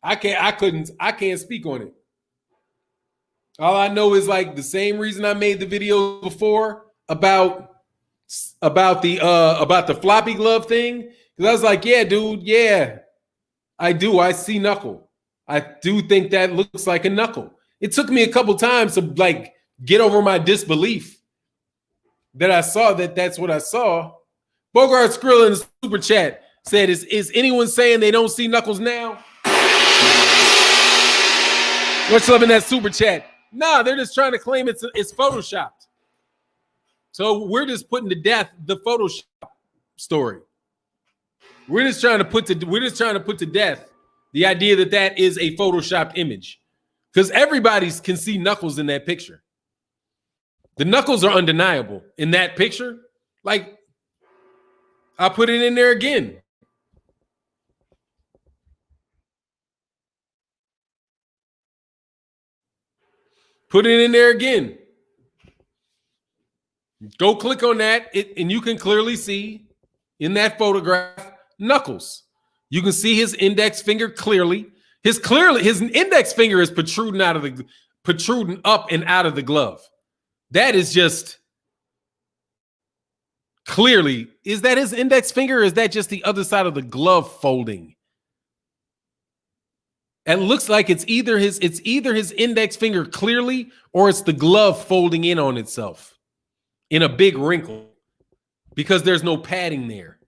I can't speak on it. All I know is like the same reason I made the video before about the floppy glove thing. Because I was like, yeah, dude, yeah, I do. I see knuckle. I do think that looks like a knuckle. It took me a couple times to like get over my disbelief that I saw that's what I saw. Bogart Skrill in the super chat said, is anyone saying they don't see knuckles now? What's up in that super chat? Nah, they're just trying to claim it's photoshopped. So we're just putting to death the Photoshop story. We're just trying to put to death the idea that is a photoshopped image, because everybody can see knuckles in that picture. The knuckles are undeniable in that picture. Like, I'll put it in there again. Put it in there again. Go click on that, and you can clearly see in that photograph knuckles. You can see his index finger clearly. His index finger is protruding up and out of the glove. That is just clearly. Is that his index finger, or is that just the other side of the glove folding? It looks like it's either his index finger clearly, or it's the glove folding in on itself in a big wrinkle, because there's no padding there.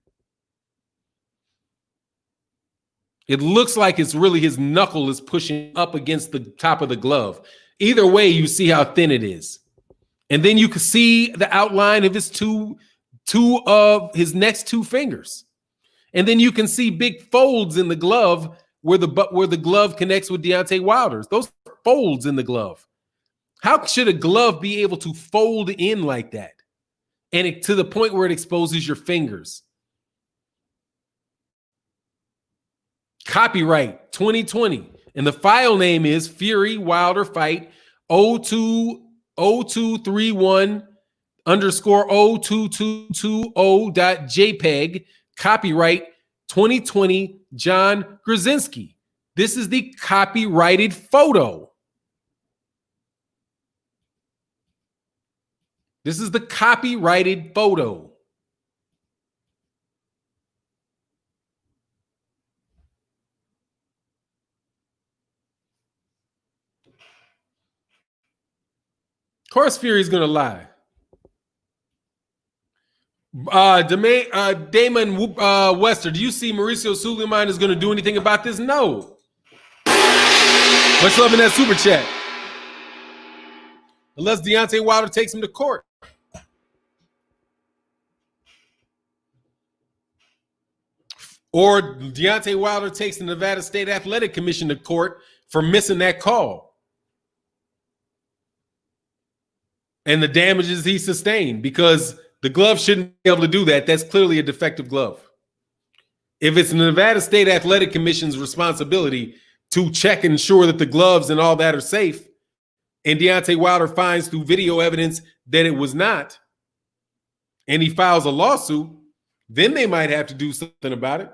It looks like it's really his knuckle is pushing up against the top of the glove. Either way, you see how thin it is. And then you can see the outline of his his next two fingers. And then you can see big folds in the glove where the glove connects with Deontay Wilder's. Those are folds in the glove. How should a glove be able to fold in like that? And to the point where it exposes your fingers. Copyright 2020. And the file name is Fury Wilder Fight 0231_02220.jpg. Copyright 2020 John Grzinski. This is the copyrighted photo. This is the copyrighted photo. Of course, Fury's gonna lie. Damon Wester, do you see Mauricio Suleiman is going to do anything about this? No. Much love in that super chat. Unless Deontay Wilder takes him to court. Or Deontay Wilder takes the Nevada State Athletic Commission to court for missing that call and the damages he sustained, because the glove shouldn't be able to do that. That's clearly a defective glove. If it's the Nevada State Athletic Commission's responsibility to check and ensure that the gloves and all that are safe, and Deontay Wilder finds through video evidence that it was not, and he files a lawsuit, then they might have to do something about it.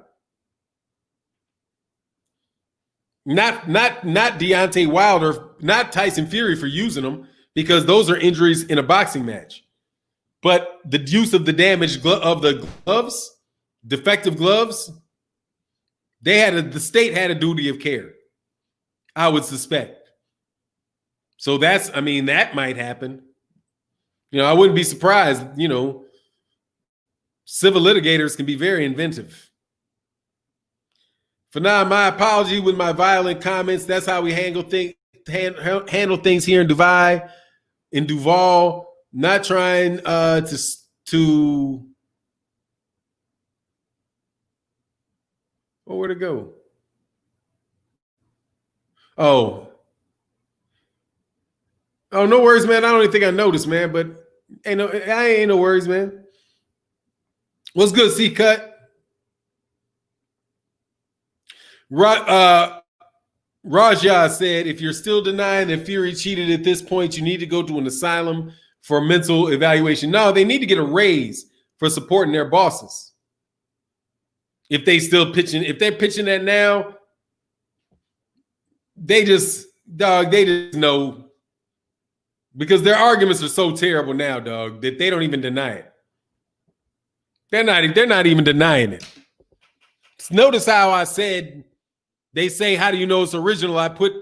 Not Deontay Wilder, not Tyson Fury for using them, because those are injuries in a boxing match. But the use of the damaged of the gloves, defective gloves, the state had a duty of care, I would suspect. So that might happen. I wouldn't be surprised, Civil litigators can be very inventive. For now, my apology with my violent comments. That's how we handle things here in Duval. Not trying to where'd it go? Oh, no worries, man. I don't even think I noticed, man. But ain't no worries, man. What's good, C Cut? Raja said, if you're still denying that Fury cheated at this point, you need to go to an asylum for mental evaluation. No, they need to get a raise for supporting their bosses. If they're pitching that now, they just know, because their arguments are so terrible now, dog, that they don't even deny it. They're not even denying it. Notice how I said, they say, how do you know it's original? I put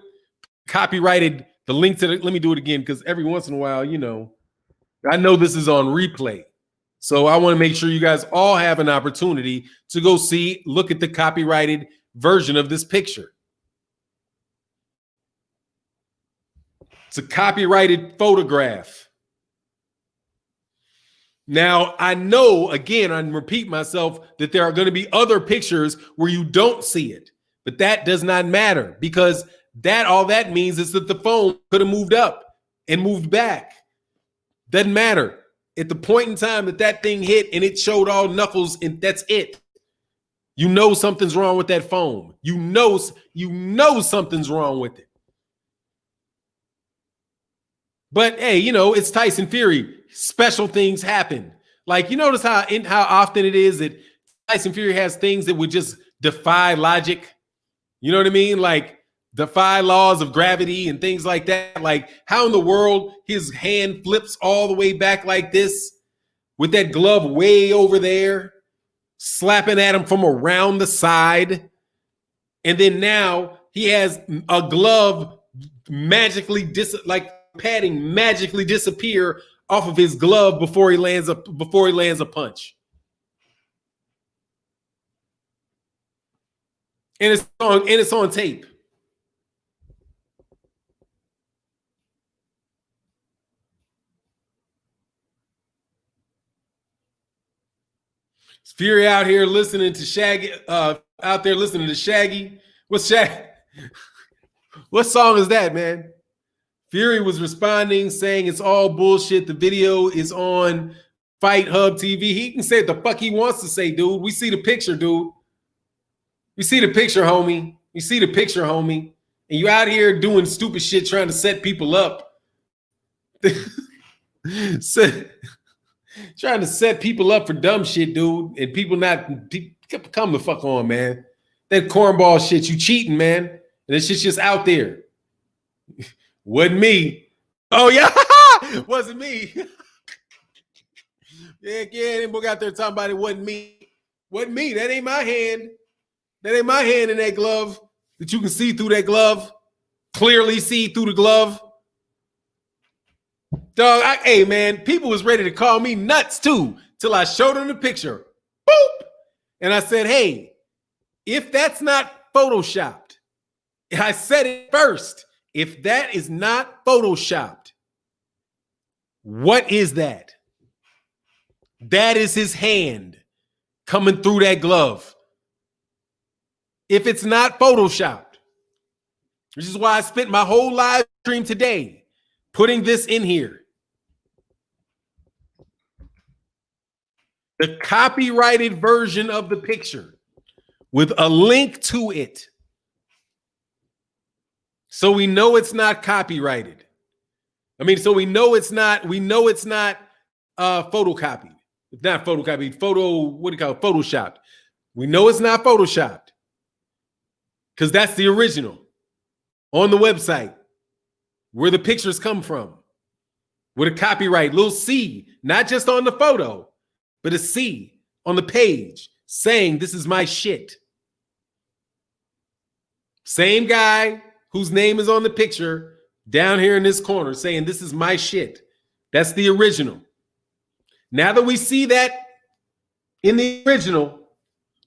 copyrighted the link to it. Let me do it again, because every once in a while, I know this is on replay. So I want to make sure you guys all have an opportunity to go look at the copyrighted version of this picture. It's a copyrighted photograph. Now, I know, again, I repeat myself, that there are going to be other pictures where you don't see it. But that does not matter, because all that means is that the phone could have moved up and moved back. Doesn't matter. At the point in time that thing hit and it showed all knuckles, and that's it. You know something's wrong with that phone. You know something's wrong with it. But hey, it's Tyson Fury. Special things happen. Like, you notice how often it is that Tyson Fury has things that would just defy logic. You know what I mean? Like defy laws of gravity and things like that. Like, how in the world his hand flips all the way back like this with that glove way over there, slapping at him from around the side. And then now he has a glove padding magically disappear off of his glove before he lands a punch. And it's on tape. It's Fury out here listening to Shaggy. What's Shaggy? What song is that, man? Fury was responding, saying it's all bullshit. The video is on Fight Hub TV. He can say what the fuck he wants to say, dude. We see the picture, dude. You see the picture, homie. You see the picture, homie. And you out here doing stupid shit, trying to set people up. Trying to set people up for dumb shit, dude. And people come the fuck on, man. That cornball shit, you cheating, man. And that shit's just out there. Wasn't me. Oh, yeah. Wasn't me. Yeah, them book out there talking about it wasn't me. Wasn't me. That ain't my hand. That ain't my hand in that glove that you can see through that glove. Clearly see through the glove. Dog, hey, man, people was ready to call me nuts, too, till I showed them the picture. Boop. And I said, hey, if that's not Photoshopped, I said it first. If that is not Photoshopped, what is that? That is his hand coming through that glove. If it's not Photoshopped, which is why I spent my whole live stream today putting this in here. The copyrighted version of the picture with a link to it. So we know it's not copyrighted. So we know it's not photocopied. It's not photocopied, Photoshopped. We know it's not Photoshopped. Because that's the original on the website where the pictures come from. With a copyright, little C, not just on the photo, but a C on the page saying this is my shit. Same guy whose name is on the picture down here in this corner saying this is my shit. That's the original. Now that we see that in the original.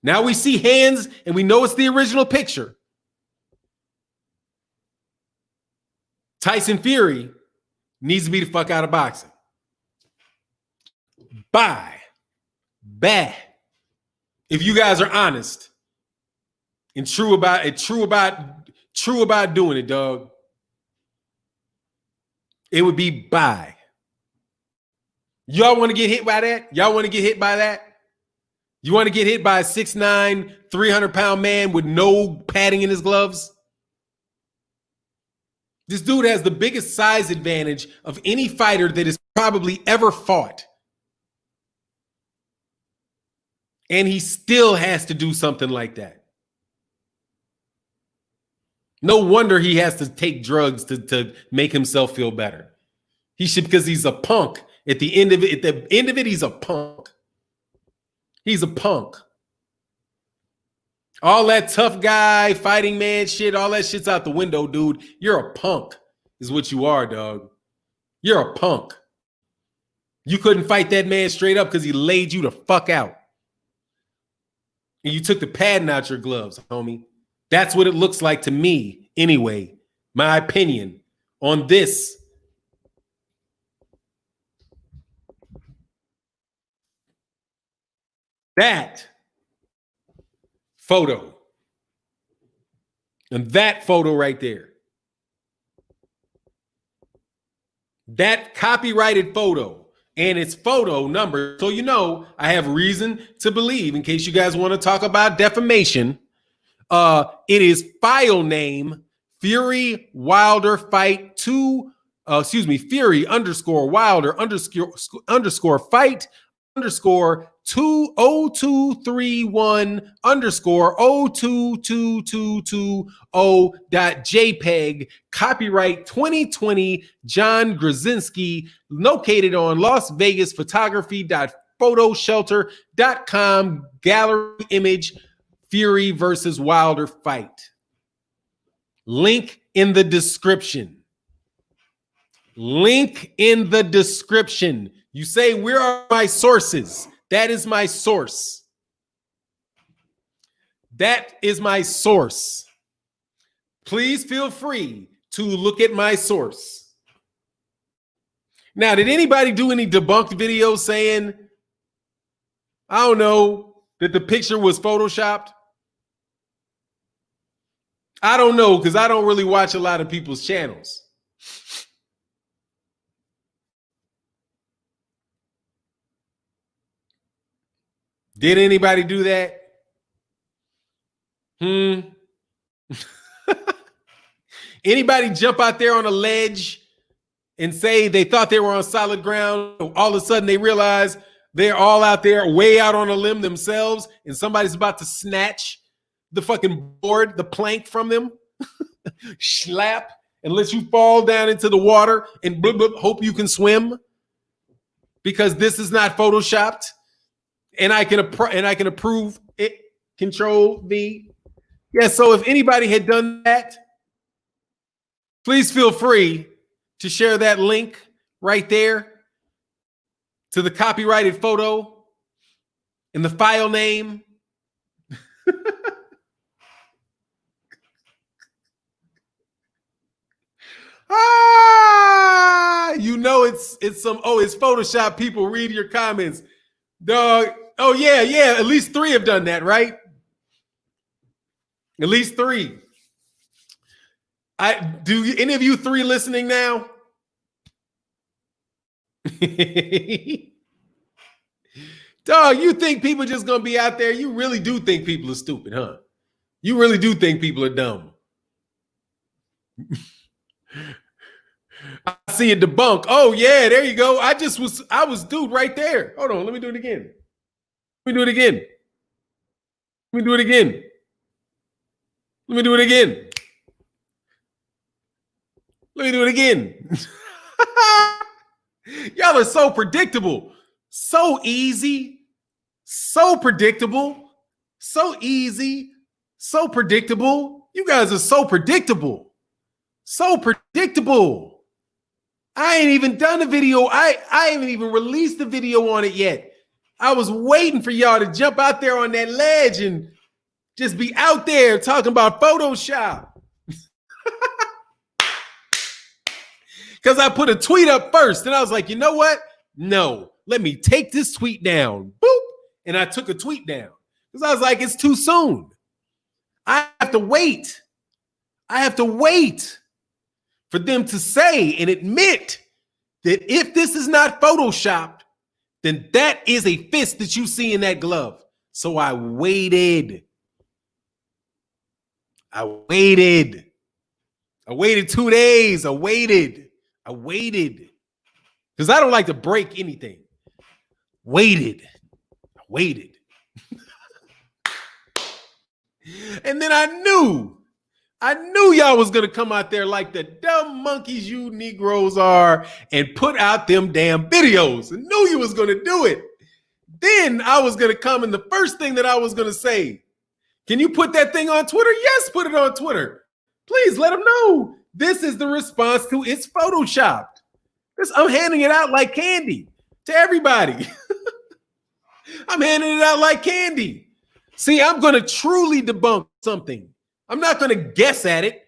Now we see hands and we know it's the original picture. Tyson Fury needs to be the fuck out of boxing. Bye. Bad. If you guys are honest and true about doing it, dog, it would be bye. Y'all want to get hit by that? Y'all want to get hit by that? You want to get hit by a 6'9", 300-pound man with no padding in his gloves? This dude has the biggest size advantage of any fighter that has probably ever fought. And he still has to do something like that. No wonder he has to take drugs to make himself feel better. He should, because he's a punk. At the end of it, he's a punk. He's a punk. All that tough guy, fighting man shit, all that shit's out the window, dude. You're a punk, is what you are, dog. You're a punk. You couldn't fight that man straight up because he laid you the fuck out. And you took the padding out your gloves, homie. That's what it looks like to me, anyway. My opinion on this. That photo. And that photo right there. That copyrighted photo and its photo number. So, you know, I have reason to believe, in case you guys want to talk about defamation, it is file name Fury Wilder Fight 2, Fury _Wilder _ fight _ 20231 _ 02222.jpg, copyright 2020 John Grzinski, located on Las Vegas photography.photoshelter.com, gallery image Fury versus Wilder fight. Link in the description. Link in the description. You say, where are my sources? That is my source. That is my source. Please feel free to look at my source. Now, did anybody do any debunked videos saying, I don't know, that the picture was photoshopped? I don't know, because I don't really watch a lot of people's channels. Did anybody do that? Anybody jump out there on a ledge and say they thought they were on solid ground? All of a sudden they realize they're all out there way out on a limb themselves, and somebody's about to snatch the fucking board, the plank from them, slap, and let you fall down into the water and blub, blub, hope you can swim, because this is not photoshopped. And I can approve it. Control V. Yeah, so if anybody had done that, please feel free to share that link right there to the copyrighted photo and the file name. You know it's some, it's Photoshop. People, read your comments. Dog. Oh, yeah. At least 3 have done that, right? At least 3. Do any of you 3 listening now? Dog, you think people just gonna be out there? You really do think people are stupid, huh? You really do think people are dumb. I see a debunk. Oh, yeah, there you go. I was dude right there. Hold on, let me do it again. Let me do it again. Let me do it again. Let me do it again. Let me do it again. Y'all are so predictable. So easy. So predictable. So easy. So predictable. You guys are so predictable. So predictable. I ain't even done a video. I haven't even released the video on it yet. I was waiting for y'all to jump out there on that ledge and just be out there talking about Photoshop. Because I put a tweet up first and I was like, you know what? No, let me take this tweet down. Boop. And I took a tweet down because I was like, it's too soon. I have to wait. I have to wait for them to say and admit that if this is not Photoshopped, then that is a fist that you see in that glove. So I waited. I waited 2 days. I waited. Because I don't like to break anything. I waited. And then I knew y'all was going to come out there like the dumb monkeys you Negroes are and put out them damn videos. I knew you was going to do it. Then I was going to come and the first thing that I was going to say, can you put that thing on Twitter? Yes, put it on Twitter. Please let them know. This is the response to it's Photoshopped. I'm handing it out like candy to everybody. I'm handing it out like candy. See, I'm going to truly debunk something. I'm not going to guess at it.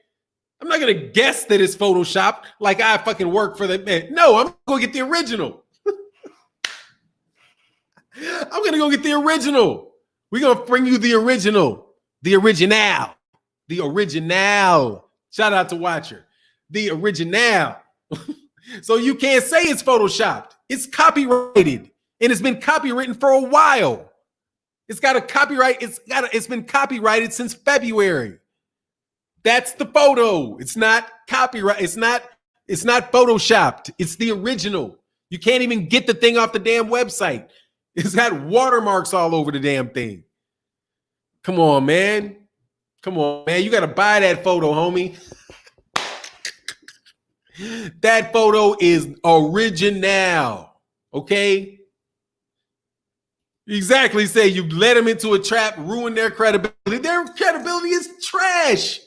I'm not going to guess that it's Photoshopped like I fucking work for the man. No, I'm going to get the original. I'm going to go get the original. We're going to bring you the original. The original. Shout out to Watcher. The original. So you can't say it's Photoshopped. It's copyrighted. And it's been copywritten for a while. It's got a copyright. It's been copyrighted since February. That's the photo. It's not copyright. It's not Photoshopped. It's the original. You can't even get the thing off the damn website. It's got watermarks all over the damn thing. Come on, man. You got to buy that photo, homie. That photo is original. Okay? Exactly. Say you led them into a trap, ruin their credibility. Their credibility is trash.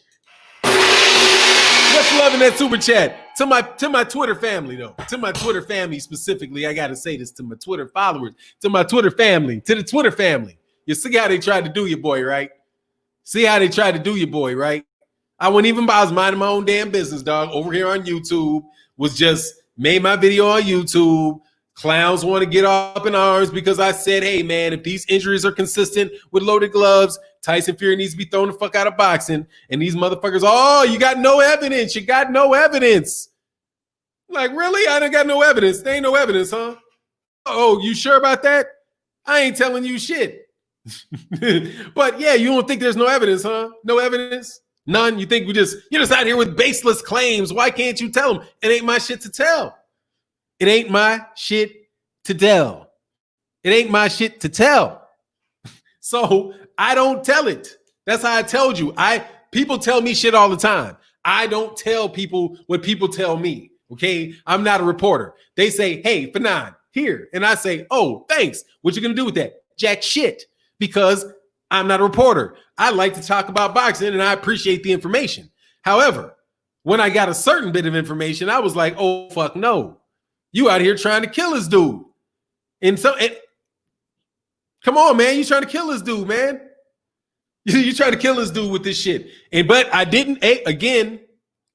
Much love in that super chat. To my Twitter family, though. To my Twitter family specifically, I got to say this to my Twitter followers. To my Twitter family. To the Twitter family. You see how they tried to do you, boy, right? I wouldn't even bother minding my own damn business, dog. Over here on YouTube, was just made my video on YouTube. Clowns want to get up in arms because I said, hey, man, if these injuries are consistent with loaded gloves, Tyson Fury needs to be thrown the fuck out of boxing. And these motherfuckers, oh, you got no evidence. Like, really? I done got no evidence. There ain't no evidence, huh? Oh, you sure about that? I ain't telling you shit. But yeah, you don't think there's no evidence, huh? No evidence? None? You think you're just out here with baseless claims. Why can't you tell them? It ain't my shit to tell. So I don't tell it. That's how I told you. People tell me shit all the time. I don't tell people what people tell me. Okay. I'm not a reporter. They say, hey, Fanon, here. And I say, oh, thanks. What you gonna do with that? Jack shit. Because I'm not a reporter. I like to talk about boxing and I appreciate the information. However, when I got a certain bit of information, I was like, oh, fuck no. You out here trying to kill this dude. Come on, man. You trying to kill this dude, man. You trying to kill this dude with this shit. But I didn't, again,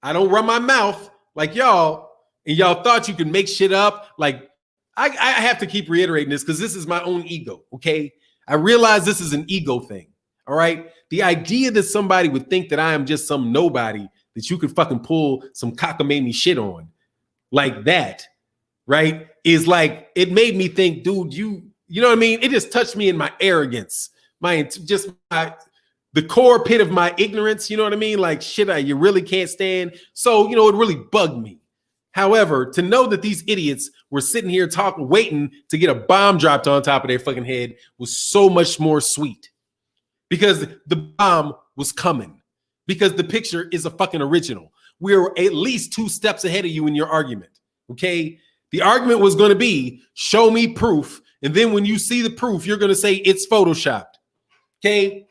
I don't run my mouth like y'all. And y'all thought you could make shit up. Like, I have to keep reiterating this because this is my own ego, okay? I realize this is an ego thing, all right? The idea that somebody would think that I am just some nobody that you could fucking pull some cockamamie shit on like that, right? Is like, it made me think, dude, you know what I mean? It just touched me in my arrogance, the core pit of my ignorance, you know what I mean? Like, shit, you really can't stand. So, it really bugged me. However, to know that these idiots were sitting here waiting to get a bomb dropped on top of their fucking head was so much more sweet because the bomb was coming, because the picture is a fucking original. We're at least 2 steps ahead of you in your argument. Okay. The argument was going to be, show me proof. And then when you see the proof, you're going to say it's Photoshopped. Okay.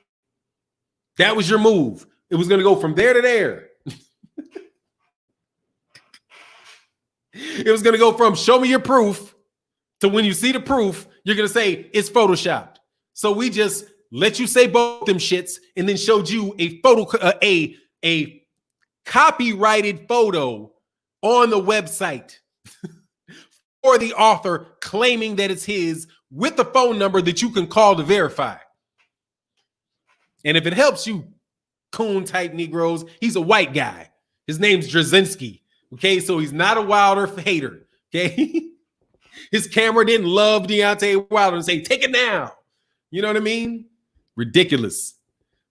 That was your move. It was going to go from there to there. It was going to go from show me your proof So when you see the proof, you're going to say it's photoshopped. So we just let you say both them shits and then showed you a a copyrighted photo on the website for the author claiming that it's his with the phone number that you can call to verify. And if it helps you coon type Negroes, he's a white guy. His name's Drzezinski. Okay, so he's not a Wilder hater. Okay, his camera didn't love Deontay Wilder and say, take it now. You know what I mean? Ridiculous.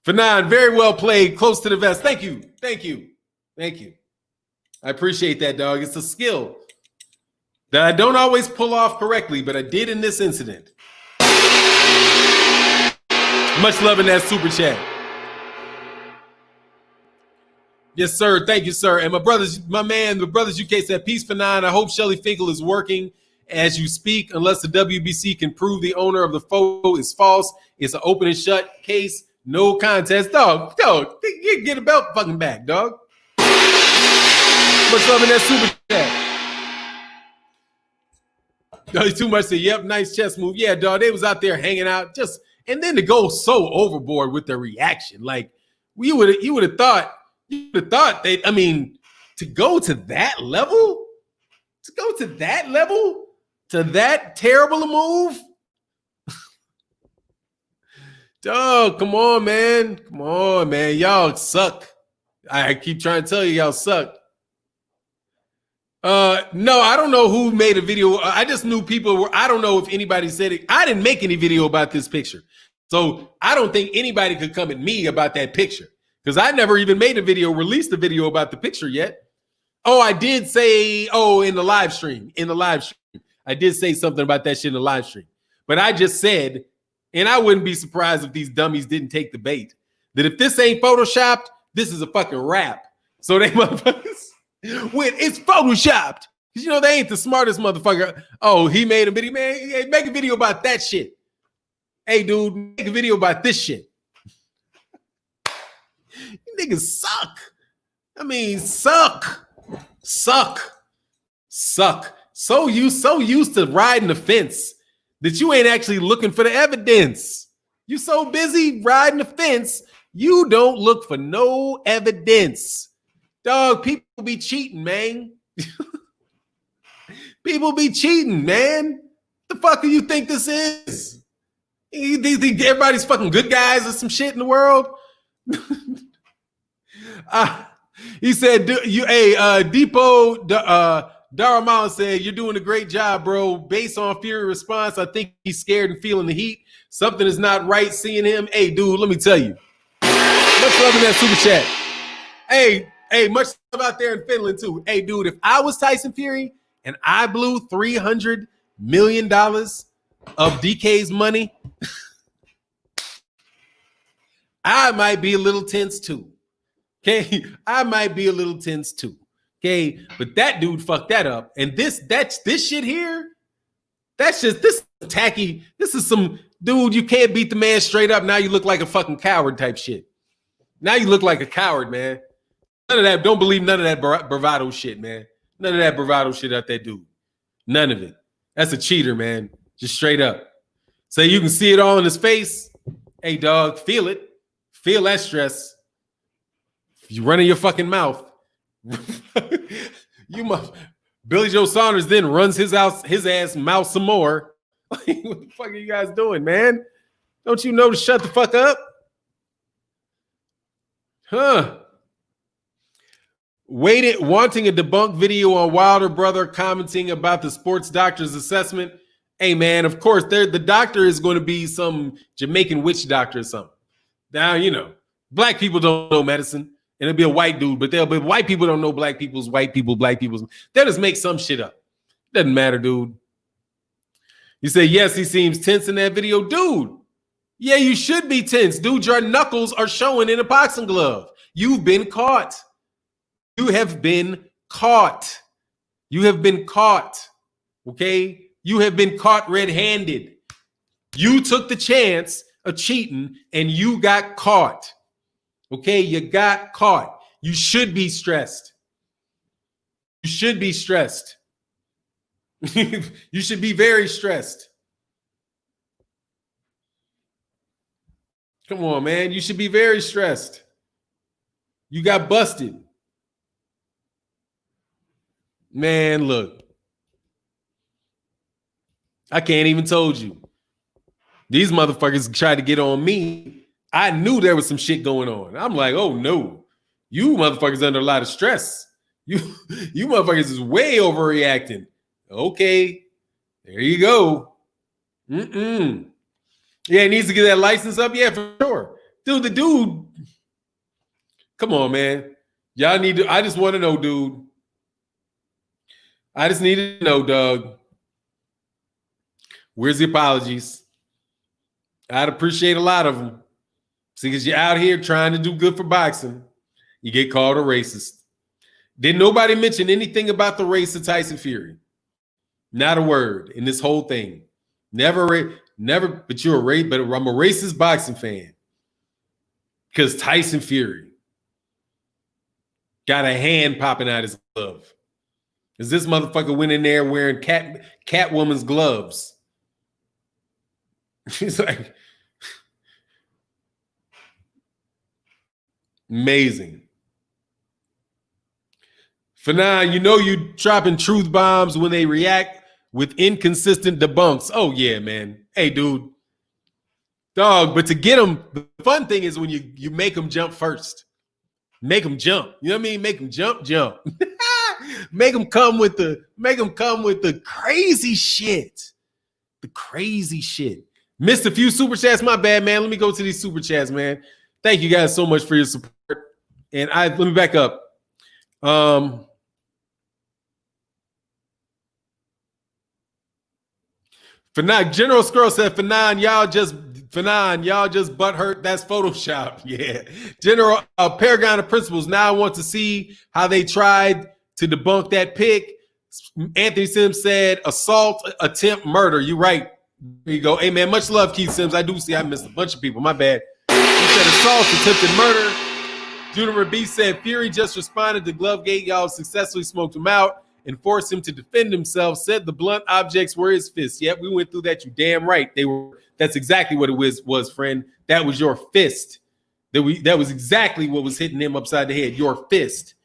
Fanon, very well played, close to the vest. Thank you. Thank you. Thank you. I appreciate that, dog. It's a skill that I don't always pull off correctly, but I did in this incident. Much love in that super chat. Yes, sir. Thank you, sir. And my brothers UK said, peace for 9. I hope Shelly Finkel is working as you speak. Unless the WBC can prove the owner of the photo is false, it's an open and shut case. No contest. Dog, get a belt fucking back, dog. Much love in that super chat. No, too much to say, yep, nice chess move. Yeah, dog, they was out there hanging out. And then to go so overboard with their reaction. Like, you would have thought they, I mean, to go to that level, to that terrible a move. Dog, come on, man. Y'all suck. I keep trying to tell you, y'all suck. No, I don't know who made a video. I just knew people were, I don't know if anybody said it. I didn't make any video about this picture. So I don't think anybody could come at me about that picture because I never even made a video, released a video about the picture yet. Oh, I did say, in the live stream, I did say something about that shit in the live stream. But I just said, and I wouldn't be surprised if these dummies didn't take the bait, that if this ain't photoshopped, this is a fucking rap. So they motherfuckers, when it's photoshopped, because you know they ain't the smartest motherfucker. Oh, he made a video, man. Hey, make a video about that shit. Hey, dude, make a video about this shit. You niggas suck. I mean, suck. So used to riding the fence that you ain't actually looking for the evidence. You so busy riding the fence, you don't look for no evidence. Dog, people be cheating, man. People be cheating, man. The fuck do you think this is? You think everybody's fucking good guys or some shit in the world? He said, Depot Daramal said, you're doing a great job, bro. Based on Fury response, I think he's scared and feeling the heat. Something is not right seeing him. Hey, dude, let me tell you. Much love in that super chat. Hey, much love out there in Finland, too. Hey, dude, if I was Tyson Fury and I blew $300 million of DK's money, I might be a little tense, too. Okay, I might be a little tense too. Okay, but that dude fucked that up. And this shit here, this is tacky. This is some dude, you can't beat the man straight up. Now you look like a fucking coward type shit. Now you look like a coward, man. None of that, don't believe none of that bravado shit, man. None of that bravado shit out that dude. None of it. That's a cheater, man. Just straight up. So you can see it all in his face. Hey, dog, feel it. Feel that stress. You running your fucking mouth. Billy Joe Saunders then runs his ass mouth some more. What the fuck are you guys doing, man? Don't you know to shut the fuck up? Huh? Wanting a debunked video on Wilder brother commenting about the sports doctor's assessment. Hey, man, of course, the doctor is going to be some Jamaican witch doctor or something. Now, you know, black people don't know medicine. And it'll be a white dude, but white people don't know black people's, white people, black people's. They'll just make some shit up. Doesn't matter, dude. You say, yes, he seems tense in that video. Dude, yeah, you should be tense. Dude, your knuckles are showing in a boxing glove. You've been caught. You have been caught. You have been caught. Okay? You have been caught red-handed. You took the chance of cheating and you got caught. Okay, you got caught. You should be stressed. You should be stressed. You should be very stressed. Come on, man. You should be very stressed. You got busted. Man, look. I can't even told you. These motherfuckers tried to get on me. I knew there was some shit going on. I'm like, oh no. You motherfuckers under a lot of stress. You motherfuckers is way overreacting. Okay. There you go. Yeah, he needs to get that license up. Yeah, for sure. Dude, the dude. Come on, man. Y'all need to. I just want to know, dude. I just need to know, Doug. Where's the apologies? I'd appreciate a lot of them. See, because you're out here trying to do good for boxing. You get called a racist. Did nobody mention anything about the race of Tyson Fury? Not a word in this whole thing. Never, but you're a but I'm a racist boxing fan. Because Tyson Fury got a hand popping out his glove. Because this motherfucker went in there wearing Catwoman's gloves. He's like, amazing. Fanon, you know you dropping truth bombs when they react with inconsistent debunks. Oh, yeah, man. Hey, dude. Dog, but to get them, the fun thing is when you make them jump first. Make them jump. You know what I mean? Make them jump. Make them come with the crazy shit. The crazy shit. Missed a few super chats. My bad, man. Let me go to these super chats, man. Thank you guys so much for your support. And let me back up. Fanon, General Skrull said, Fanon, y'all just butthurt. That's Photoshop. Yeah. General Paragon of Principles. Now I want to see how they tried to debunk that pick. Anthony Sims said, assault, attempt, murder. You right. There you go. Hey, man, much love, Keith Sims. I do see I missed a bunch of people. My bad. He said assault, attempted murder. Junior B said, Fury just responded to Glovegate. Y'all successfully smoked him out and forced him to defend himself. Said the blunt objects were his fists. Yep, we went through that. You damn right. They were. That's exactly what it was, friend. That was your fist. That was exactly what was hitting him upside the head. Your fist.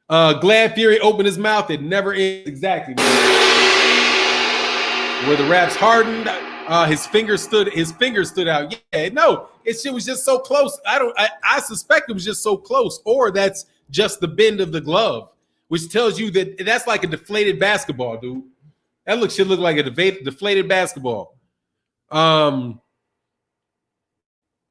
Glad Fury opened his mouth. It never ends. Exactly. Where the raps hardened, his finger stood out. Yeah, no, it was just so close. I suspect it was just so close, or that's just the bend of the glove, which tells you that that's like a deflated basketball, dude. That should look like a deflated basketball.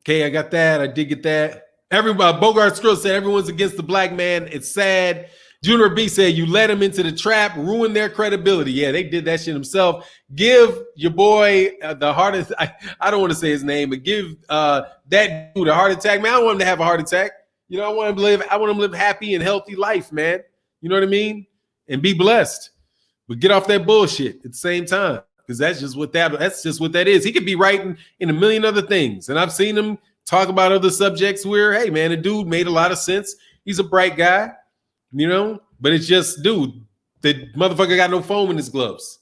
Okay, I got that. I did get that. Bogart Skrill said everyone's against the black man. It's sad. Junior B said you let him into the trap, ruin their credibility. Yeah, they did that shit himself. Give your boy the hardest. I don't want to say his name, but give that dude a heart attack. Man, I don't want him to have a heart attack. You know, I want him to live happy and healthy life, man. You know what I mean? And be blessed. But get off that bullshit at the same time. Because that's just what that is. He could be writing in a million other things. And I've seen him talk about other subjects where, hey, man, the dude made a lot of sense. He's a bright guy, you know, but it's just, dude, the motherfucker got no foam in his gloves.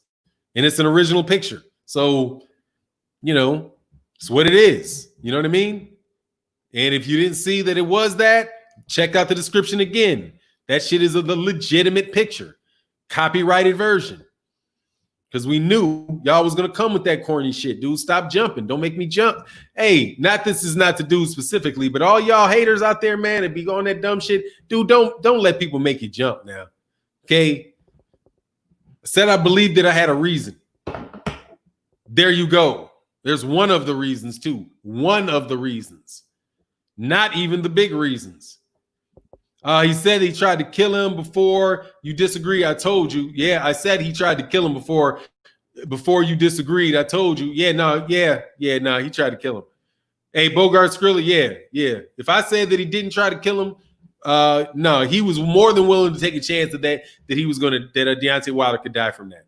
And it's an original picture. So, you know, it's what it is. You know what I mean? And if you didn't see that it was that, check out the description again. That shit is the legitimate picture. Copyrighted version. Because we knew y'all was going to come with that corny shit. Dude, stop jumping. Don't make me jump. Hey, this is not to dude specifically, but all y'all haters out there, man, and be on that dumb shit. Dude, don't let people make you jump now. Okay? I said I believed that I had a reason. There you go. There's one of the reasons, too. One of the reasons. Not even the big reasons. He said he tried to kill him before you disagree. I told you. Yeah, I said he tried to kill him before you disagreed. I told you. Yeah, no, he tried to kill him. Hey, Bogart Skrilla, yeah. If I said that he didn't try to kill him, no, he was more than willing to take a chance that he was that Deontay Wilder could die from that.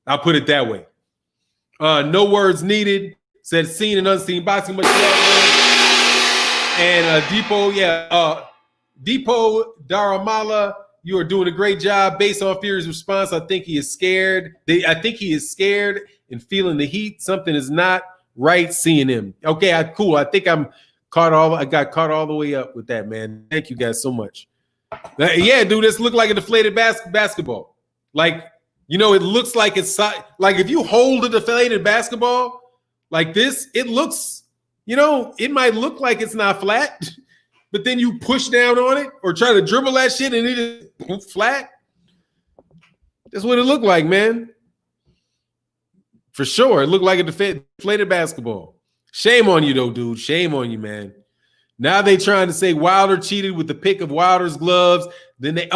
I'll put it that way. No words needed. Said seen and unseen boxing. Much love, man. And Depot, Deepo Dharamala, You are doing a great job. Based on Fury's response, I think he is scared. I think he is scared and feeling the heat. Something is not right seeing him. Okay, cool. I think I got caught all the way up with that, man. Thank you guys so much. Yeah, dude, this looked like a deflated basketball. Like, you know, it looks like it's like if you hold a deflated basketball like this, it looks, you know, it might look like it's not flat. But then you push down on it or try to dribble that shit and it is flat. That's what it looked like, man. For sure. It looked like a deflated basketball. Shame on you, though, dude. Shame on you, man. Now they trying to say Wilder cheated with the pick of Wilder's gloves. Then they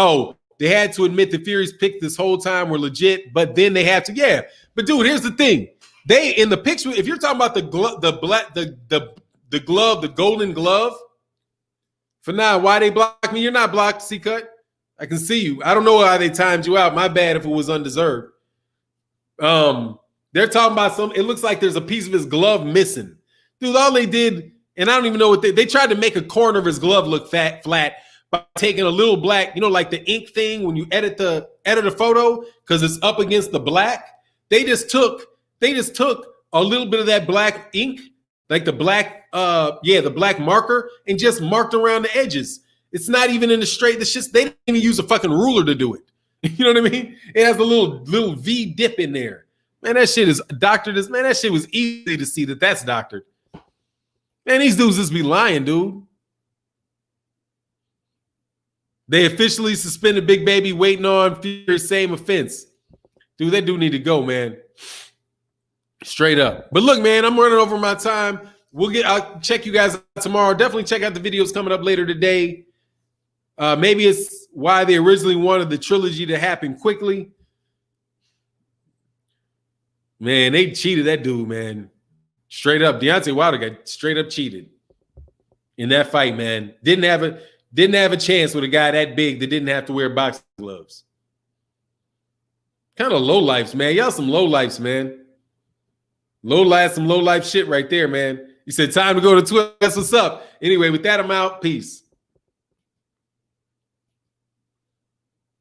had to admit the Fury's pick this whole time were legit, but then they have to, yeah. But dude, here's the thing. They in the picture, if you're talking about the glove, the golden glove, for now, why they block me? You're not blocked, C-Cut. I can see you. I don't know how they timed you out. My bad if it was undeserved. They're talking about it looks like there's a piece of his glove missing. Dude, all they did, and I don't even know what they tried to make a corner of his glove look flat by taking a little black, you know, like the ink thing when you edit the photo because it's up against the black. They just took a little bit of that black ink, like the black the black marker, and just marked around the edges. It's not even in the straight. It's just they didn't even use a fucking ruler to do it. You know what I mean? It has a little V dip in there. Man, that shit is doctored. Man, that shit was easy to see that's doctored. Man, these dudes just be lying, dude. They officially suspended Big Baby, waiting on Fury's same offense. Dude, that dude need to go, man. Straight up. But look, man, I'm running over my time. I'll check you guys out tomorrow. Definitely check out the videos coming up later today. Maybe it's why they originally wanted the trilogy to happen quickly. Man, they cheated that dude, man. Straight up. Deontay Wilder got straight up cheated in that fight, man. Didn't have a chance with a guy that big that didn't have to wear boxing gloves. Kind of low lifes, man. Y'all some low lifes, man. Some low life shit right there, man. You said time to go to Twitter. That's what's up. Anyway, with that, I'm out. Peace.